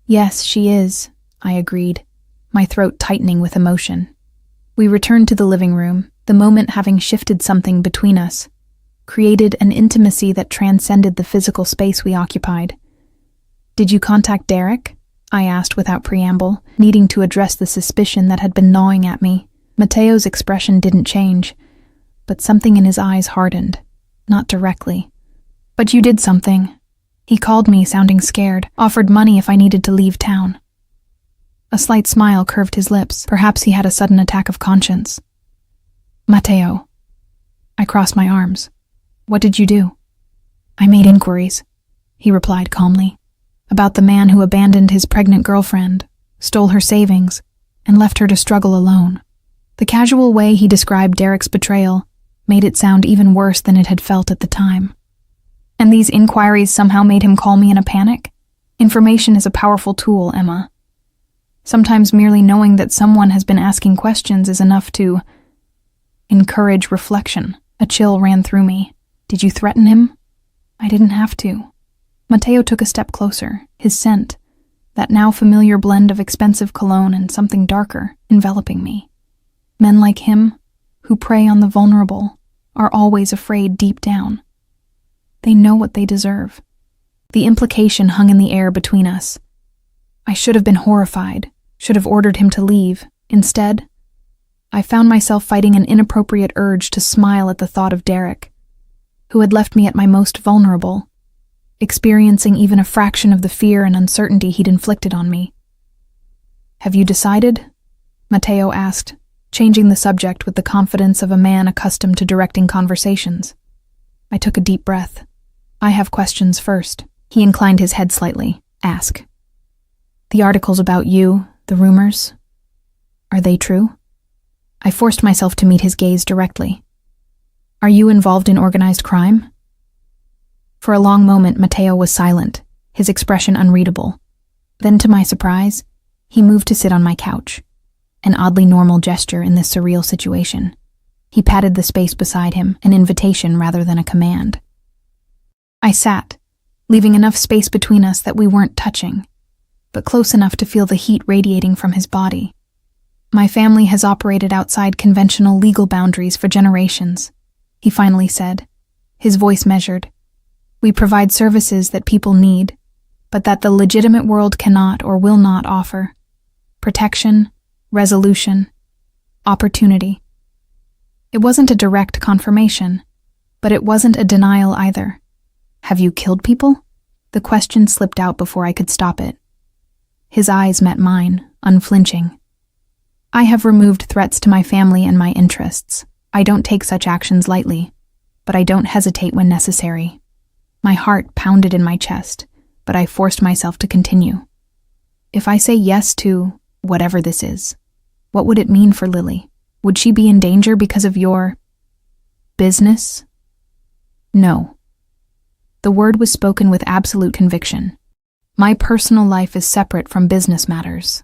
"Yes, she is," I agreed, my throat tightening with emotion. We returned to the living room, the moment having shifted something between us, created an intimacy that transcended the physical space we occupied. "Did you contact Derek?" I asked without preamble, needing to address the suspicion that had been gnawing at me. Mateo's expression didn't change, but something in his eyes hardened, not directly. "But you did something." He called me, sounding scared, offered money if I needed to leave town. A slight smile curved his lips. Perhaps he had a sudden attack of conscience. "Mateo." I crossed my arms. "What did you do?" "I made inquiries," he replied calmly, "about the man who abandoned his pregnant girlfriend, stole her savings, and left her to struggle alone." The casual way he described Derek's betrayal made it sound even worse than it had felt at the time. "And these inquiries somehow made him call me in a panic? Information is a powerful tool, Emma. Sometimes merely knowing that someone has been asking questions is enough to encourage reflection." A chill ran through me. "Did you threaten him?" "I didn't have to." Mateo took a step closer, his scent, that now familiar blend of expensive cologne and something darker, enveloping me. Men like him, who prey on the vulnerable, are always afraid deep down. They know what they deserve. The implication hung in the air between us. I should have been horrified, should have ordered him to leave. Instead, I found myself fighting an inappropriate urge to smile at the thought of Derek, who had left me at my most vulnerable, experiencing even a fraction of the fear and uncertainty he'd inflicted on me. "Have you decided?" Mateo asked, changing the subject with the confidence of a man accustomed to directing conversations. I took a deep breath. "I have questions first." He inclined his head slightly. Ask. The articles about you, the rumors, are they true? I forced myself to meet his gaze directly. Are you involved in organized crime? For a long moment, Matteo was silent, his expression unreadable. Then, to my surprise, he moved to sit on my couch, an oddly normal gesture in this surreal situation. He patted the space beside him, an invitation rather than a command. I sat, leaving enough space between us that we weren't touching, but close enough to feel the heat radiating from his body. My family has operated outside conventional legal boundaries for generations, he finally said, his voice measured. We provide services that people need, but that the legitimate world cannot or will not offer. Protection, resolution, opportunity. It wasn't a direct confirmation, but it wasn't a denial either. Have you killed people? The question slipped out before I could stop it. His eyes met mine, unflinching. I have removed threats to my family and my interests. I don't take such actions lightly, but I don't hesitate when necessary. My heart pounded in my chest, but I forced myself to continue. If I say yes to whatever this is, what would it mean for Lily? Would she be in danger because of your business? No. The word was spoken with absolute conviction. My personal life is separate from business matters,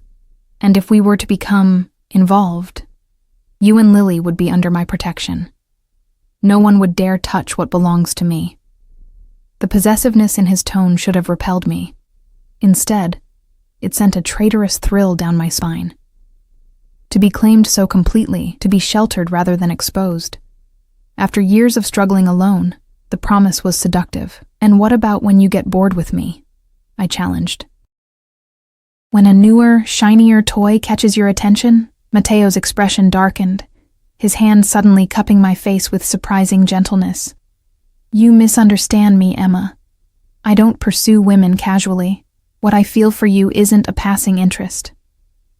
and if we were to become involved, you and Lily would be under my protection. No one would dare touch what belongs to me. The possessiveness in his tone should have repelled me. Instead, it sent a traitorous thrill down my spine. To be claimed so completely, to be sheltered rather than exposed. After years of struggling alone, the promise was seductive. And what about when you get bored with me? I challenged. When a newer, shinier toy catches your attention, Matteo's expression darkened, his hand suddenly cupping my face with surprising gentleness. You misunderstand me, Emma. I don't pursue women casually. What I feel for you isn't a passing interest.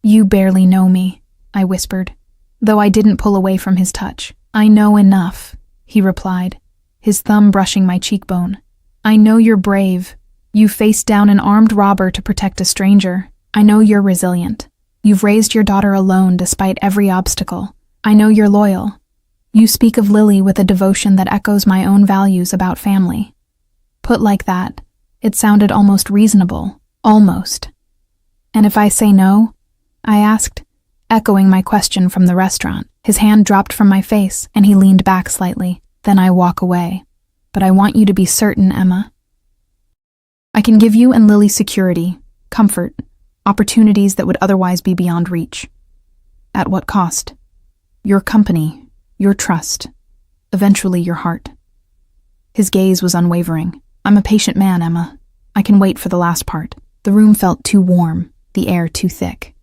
You barely know me, I whispered, though I didn't pull away from his touch. I know enough, he replied, his thumb brushing my cheekbone. I know you're brave. You faced down an armed robber to protect a stranger. I know you're resilient. You've raised your daughter alone despite every obstacle. I know you're loyal. You speak of Lily with a devotion that echoes my own values about family. Put like that, it sounded almost reasonable. Almost. And if I say no? I asked, echoing my question from the restaurant. His hand dropped from my face, and he leaned back slightly. Then I walk away. But I want you to be certain, Emma. I can give you and Lily security, comfort, opportunities that would otherwise be beyond reach. At what cost? Your company, your trust, eventually your heart. His gaze was unwavering. I'm a patient man, Emma. I can wait for the last part. The room felt too warm, the air too thick.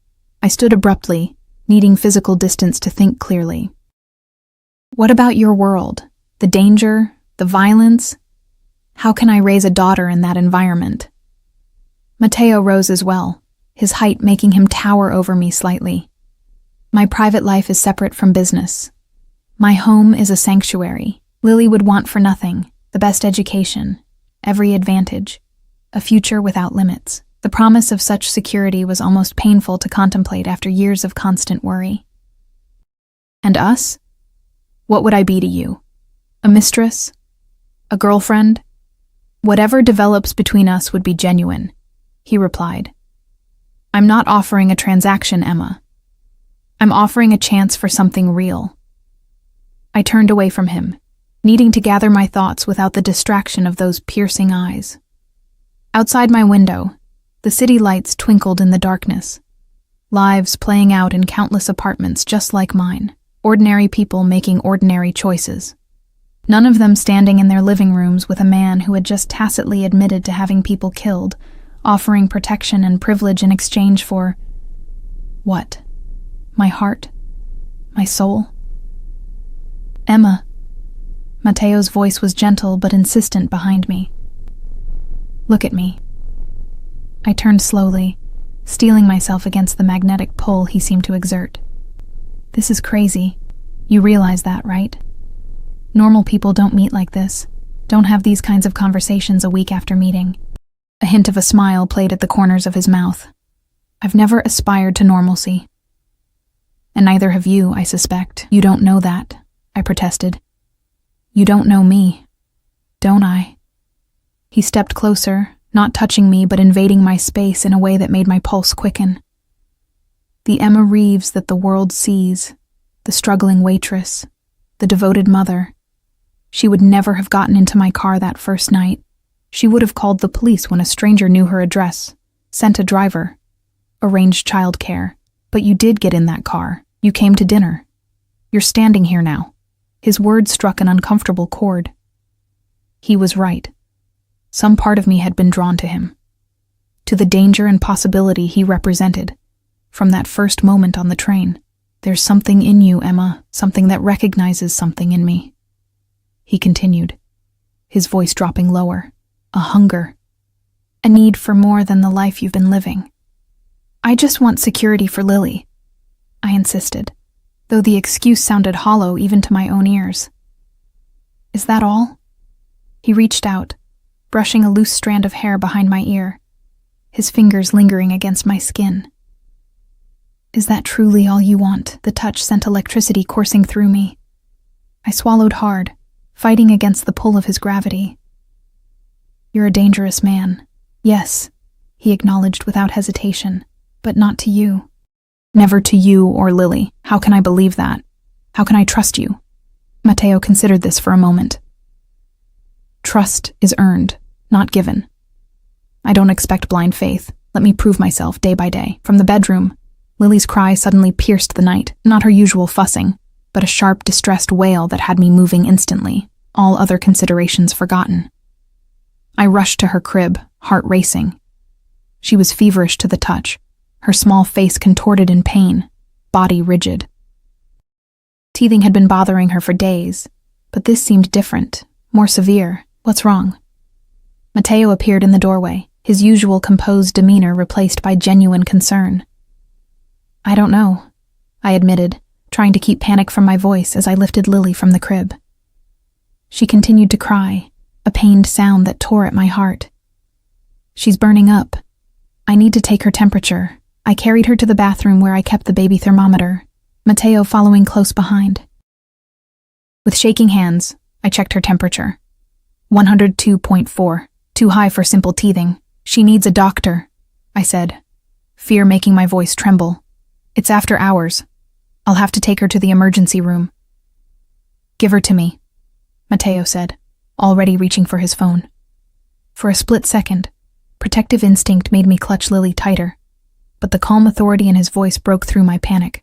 I stood abruptly, needing physical distance to think clearly. What about your world? The danger, the violence? How can I raise a daughter in that environment? Matteo rose as well, his height making him tower over me slightly. My private life is separate from business. My home is a sanctuary. Lily would want for nothing, the best education, every advantage, a future without limits. The promise of such security was almost painful to contemplate after years of constant worry. And us? What would I be to you? A mistress? A girlfriend? Whatever develops between us would be genuine, he replied. I'm not offering a transaction, Emma. I'm offering a chance for something real. I turned away from him, needing to gather my thoughts without the distraction of those piercing eyes. Outside my window, the city lights twinkled in the darkness. Lives playing out in countless apartments just like mine. Ordinary people making ordinary choices. None of them standing in their living rooms with a man who had just tacitly admitted to having people killed, offering protection and privilege in exchange for... what? My heart? My soul? Emma. Matteo's voice was gentle but insistent behind me. Look at me. I turned slowly, steeling myself against the magnetic pull he seemed to exert. This is crazy. You realize that, right? Normal people don't meet like this, don't have these kinds of conversations a week after meeting. A hint of a smile played at the corners of his mouth. I've never aspired to normalcy. And neither have you, I suspect. You don't know that, I protested. You don't know me, don't I? He stepped closer, not touching me but invading my space in a way that made my pulse quicken. The Emma Reeves that the world sees, the struggling waitress, the devoted mother. She would never have gotten into my car that first night. She would have called the police when a stranger knew her address, sent a driver, arranged childcare. But you did get in that car. You came to dinner. You're standing here now. His words struck an uncomfortable chord. He was right. Some part of me had been drawn to him, to the danger and possibility he represented. From that first moment on the train, there's something in you, Emma, something that recognizes something in me. He continued, his voice dropping lower. A hunger. A need for more than the life you've been living. I just want security for Lily, I insisted, though the excuse sounded hollow even to my own ears. Is that all? He reached out, brushing a loose strand of hair behind my ear, his fingers lingering against my skin. Is that truly all you want? The touch sent electricity coursing through me. I swallowed hard, fighting against the pull of his gravity. You're a dangerous man. Yes, he acknowledged without hesitation, but not to you. Never to you or Lily. How can I believe that? How can I trust you? Matteo considered this for a moment. Trust is earned, not given. I don't expect blind faith. Let me prove myself day by day. From the bedroom, Lily's cry suddenly pierced the night, not her usual fussing, but a sharp, distressed wail that had me moving instantly, all other considerations forgotten. I rushed to her crib, heart racing. She was feverish to the touch, her small face contorted in pain, body rigid. Teething had been bothering her for days, but this seemed different, more severe. What's wrong? Matteo appeared in the doorway, his usual composed demeanor replaced by genuine concern. I don't know, I admitted, trying to keep panic from my voice as I lifted Lily from the crib. She continued to cry, a pained sound that tore at my heart. She's burning up. I need to take her temperature. I carried her to the bathroom where I kept the baby thermometer, Matteo following close behind. With shaking hands, I checked her temperature. 102.4, too high for simple teething. She needs a doctor, I said, fear making my voice tremble. It's after hours. I'll have to take her to the emergency room. Give her to me, Matteo said, already reaching for his phone. For a split second, protective instinct made me clutch Lily tighter, but the calm authority in his voice broke through my panic.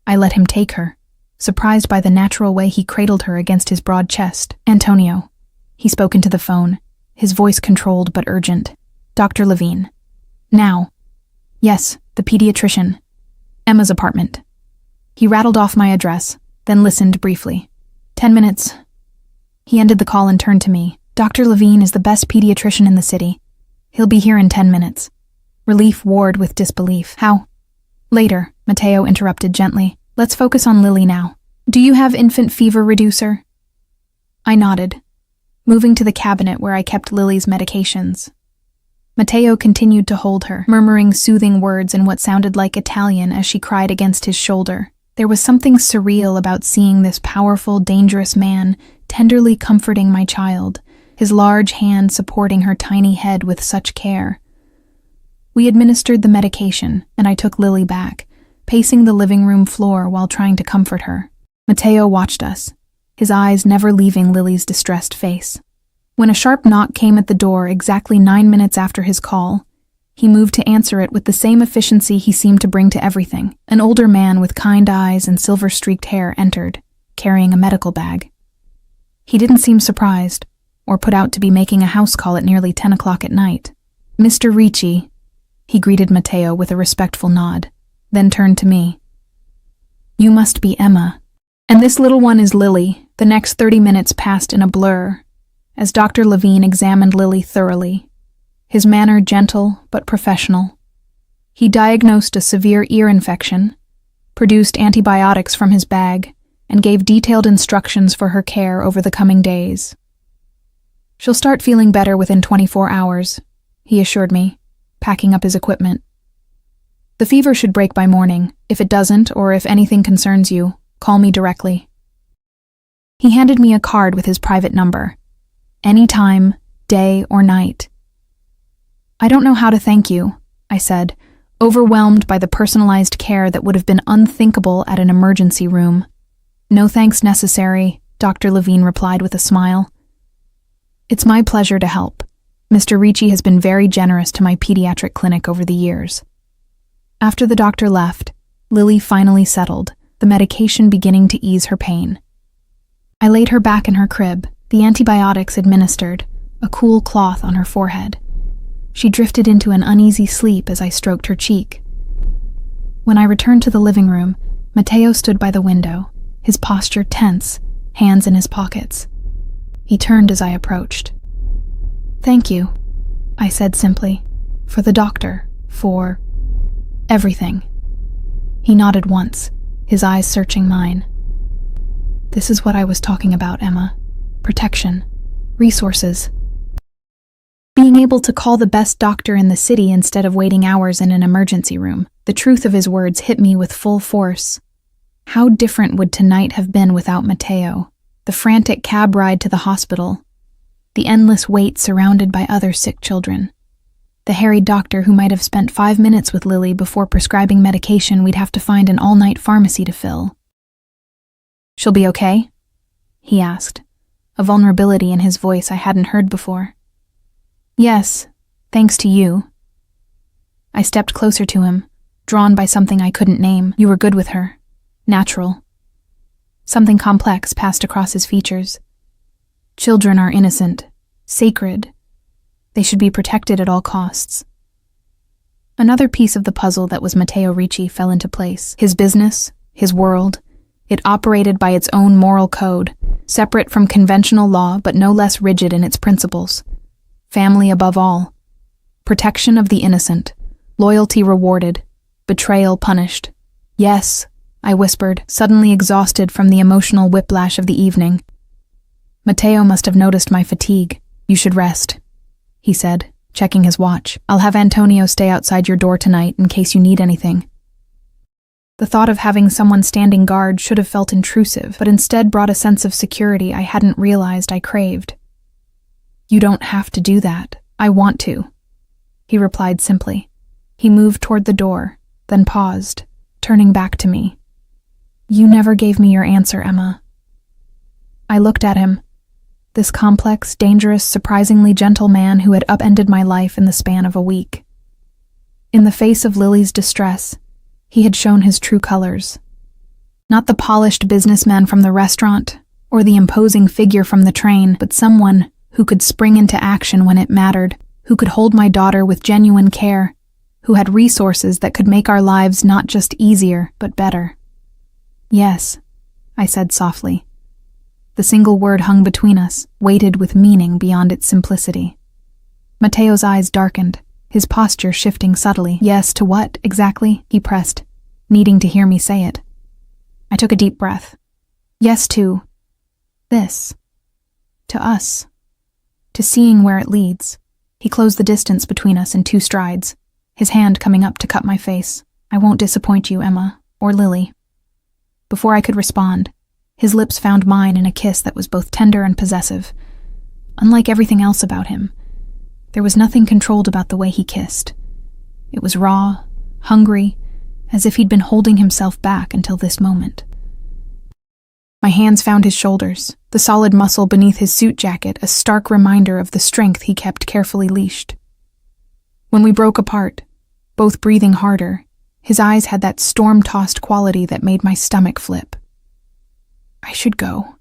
I let him take her, surprised by the natural way he cradled her against his broad chest. Antonio. He spoke into the phone, his voice controlled but urgent. Dr. Levine. Now. Yes, the pediatrician. Emma's apartment. He rattled off my address, then listened briefly. 10 minutes. He ended the call and turned to me. Dr. Levine is the best pediatrician in the city. He'll be here in 10 minutes. Relief warred with disbelief. How? Later, Matteo interrupted gently. Let's focus on Lily now. Do you have infant fever reducer? I nodded, moving to the cabinet where I kept Lily's medications. Matteo continued to hold her, murmuring soothing words in what sounded like Italian as she cried against his shoulder. There was something surreal about seeing this powerful, dangerous man tenderly comforting my child, his large hand supporting her tiny head with such care. We administered the medication, and I took Lily back, pacing the living room floor while trying to comfort her. Matteo watched us, his eyes never leaving Lily's distressed face. When a sharp knock came at the door exactly 9 minutes after his call, he moved to answer it with the same efficiency he seemed to bring to everything. An older man with kind eyes and silver-streaked hair entered, carrying a medical bag. He didn't seem surprised, or put out to be making a house call at nearly 10 o'clock at night. Mr. Ricci, he greeted Matteo with a respectful nod, then turned to me. You must be Emma. And this little one is Lily. The next 30 minutes passed in a blur, as Dr. Levine examined Lily thoroughly, his manner gentle but professional. He diagnosed a severe ear infection, produced antibiotics from his bag, and gave detailed instructions for her care over the coming days. She'll start feeling better within 24 hours, he assured me, packing up his equipment. The fever should break by morning. If it doesn't, or if anything concerns you, call me directly. He handed me a card with his private number. Anytime, day or night. I don't know how to thank you, I said, overwhelmed by the personalized care that would have been unthinkable at an emergency room. No thanks necessary, Dr. Levine replied with a smile. It's my pleasure to help. Mr. Ricci has been very generous to my pediatric clinic over the years. After the doctor left, Lily finally settled, the medication beginning to ease her pain. I laid her back in her crib, the antibiotics administered, a cool cloth on her forehead. She drifted into an uneasy sleep as I stroked her cheek. When I returned to the living room, Matteo stood by the window, his posture tense, hands in his pockets. He turned as I approached. Thank you, I said simply, for the doctor, for everything. He nodded once, his eyes searching mine. This is what I was talking about, Emma. Protection. Resources. Being able to call the best doctor in the city instead of waiting hours in an emergency room. The truth of his words hit me with full force. How different would tonight have been without Matteo? The frantic cab ride to the hospital. The endless wait surrounded by other sick children. The harried doctor who might have spent 5 minutes with Lily before prescribing medication we'd have to find an all-night pharmacy to fill. She'll be okay? He asked, a vulnerability in his voice I hadn't heard before. Yes, thanks to you. I stepped closer to him, drawn by something I couldn't name. You were good with her. Natural. Something complex passed across his features. Children are innocent, sacred. They should be protected at all costs. Another piece of the puzzle that was Matteo Ricci fell into place. His business, his world, it operated by its own moral code, separate from conventional law but no less rigid in its principles. Family above all. Protection of the innocent. Loyalty rewarded. Betrayal punished. Yes, I whispered, suddenly exhausted from the emotional whiplash of the evening. Matteo must have noticed my fatigue. You should rest, he said, checking his watch. I'll have Antonio stay outside your door tonight in case you need anything. The thought of having someone standing guard should have felt intrusive, but instead brought a sense of security I hadn't realized I craved. You don't have to do that. I want to, he replied simply. He moved toward the door, then paused, turning back to me. You never gave me your answer, Emma. I looked at him, this complex, dangerous, surprisingly gentle man who had upended my life in the span of a week. In the face of Lily's distress, he had shown his true colors. Not the polished businessman from the restaurant, or the imposing figure from the train, but someone who could spring into action when it mattered, who could hold my daughter with genuine care, who had resources that could make our lives not just easier, but better. Yes, I said softly. The single word hung between us, weighted with meaning beyond its simplicity. Matteo's eyes darkened, his posture shifting subtly. Yes, to what, exactly? He pressed, needing to hear me say it. I took a deep breath. Yes to this. To us. To seeing where it leads. He closed the distance between us in 2 strides, his hand coming up to cut my face. I won't disappoint you, Emma, or Lily. Before I could respond, his lips found mine in a kiss that was both tender and possessive. Unlike everything else about him, there was nothing controlled about the way he kissed. It was raw, hungry, as if he'd been holding himself back until this moment. My hands found his shoulders, the solid muscle beneath his suit jacket a stark reminder of the strength he kept carefully leashed. When we broke apart, both breathing harder, his eyes had that storm-tossed quality that made my stomach flip. I should go,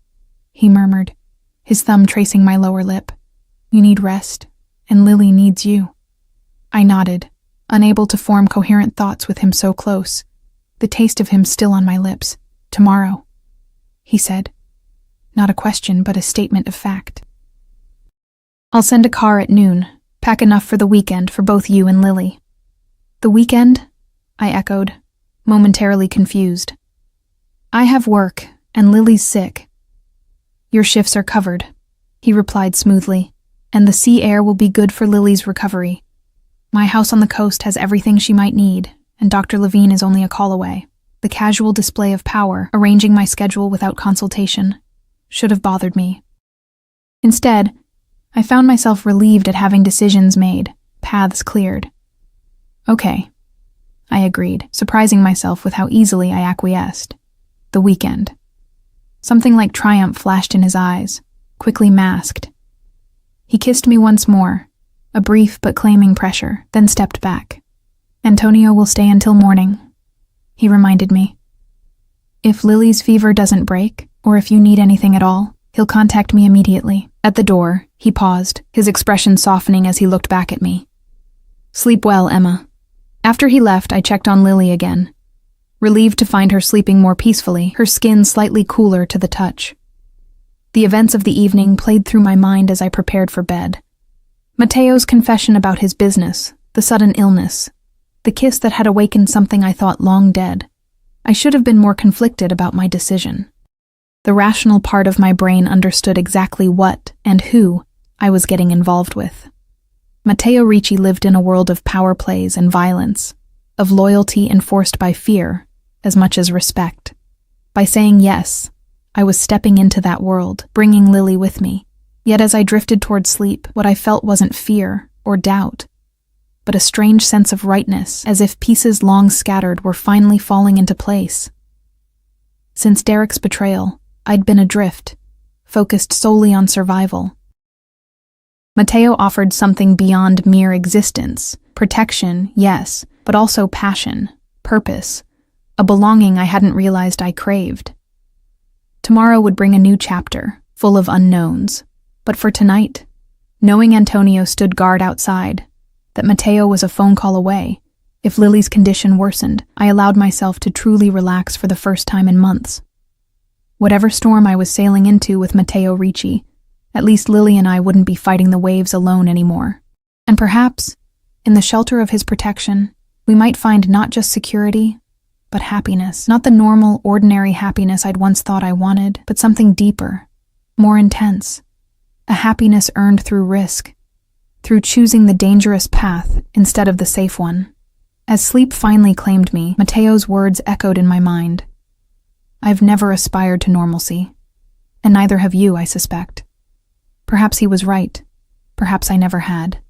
he murmured, his thumb tracing my lower lip. You need rest, and Lily needs you. I nodded, unable to form coherent thoughts with him so close, the taste of him still on my lips. Tomorrow, he said. Not a question, but a statement of fact. I'll send a car at noon, pack enough for the weekend for both you and Lily. The weekend? I echoed, momentarily confused. I have work, and Lily's sick. Your shifts are covered, he replied smoothly, and the sea air will be good for Lily's recovery. My house on the coast has everything she might need, and Dr. Levine is only a call away. The casual display of power, arranging my schedule without consultation, should have bothered me. Instead, I found myself relieved at having decisions made, paths cleared. Okay, I agreed, surprising myself with how easily I acquiesced. The weekend. Something like triumph flashed in his eyes, quickly masked. He kissed me once more, a brief but claiming pressure, then stepped back. Antonio will stay until morning, he reminded me. If Lily's fever doesn't break, or if you need anything at all, he'll contact me immediately. At the door, he paused, his expression softening as he looked back at me. Sleep well, Emma. After he left, I checked on Lily again, relieved to find her sleeping more peacefully, her skin slightly cooler to the touch. The events of the evening played through my mind as I prepared for bed. Mateo's confession about his business, the sudden illness, the kiss that had awakened something I thought long dead. I should have been more conflicted about my decision. The rational part of my brain understood exactly what and who I was getting involved with. Matteo Ricci lived in a world of power plays and violence, of loyalty enforced by fear as much as respect. By saying yes, I was stepping into that world, bringing Lily with me. Yet as I drifted toward sleep, what I felt wasn't fear or doubt, but a strange sense of rightness, as if pieces long scattered were finally falling into place. Since Derek's betrayal, I'd been adrift, focused solely on survival. Matteo offered something beyond mere existence, protection, yes, but also passion, purpose, a belonging I hadn't realized I craved. Tomorrow would bring a new chapter, full of unknowns, but for tonight, knowing Antonio stood guard outside, that Matteo was a phone call away, if Lily's condition worsened, I allowed myself to truly relax for the first time in months. Whatever storm I was sailing into with Matteo Ricci, at least Lily and I wouldn't be fighting the waves alone anymore. And perhaps, in the shelter of his protection, we might find not just security, but happiness. Not the normal, ordinary happiness I'd once thought I wanted, but something deeper, more intense. A happiness earned through risk, through choosing the dangerous path instead of the safe one. As sleep finally claimed me, Matteo's words echoed in my mind. I've never aspired to normalcy, and neither have you, I suspect. Perhaps he was right. Perhaps I never had.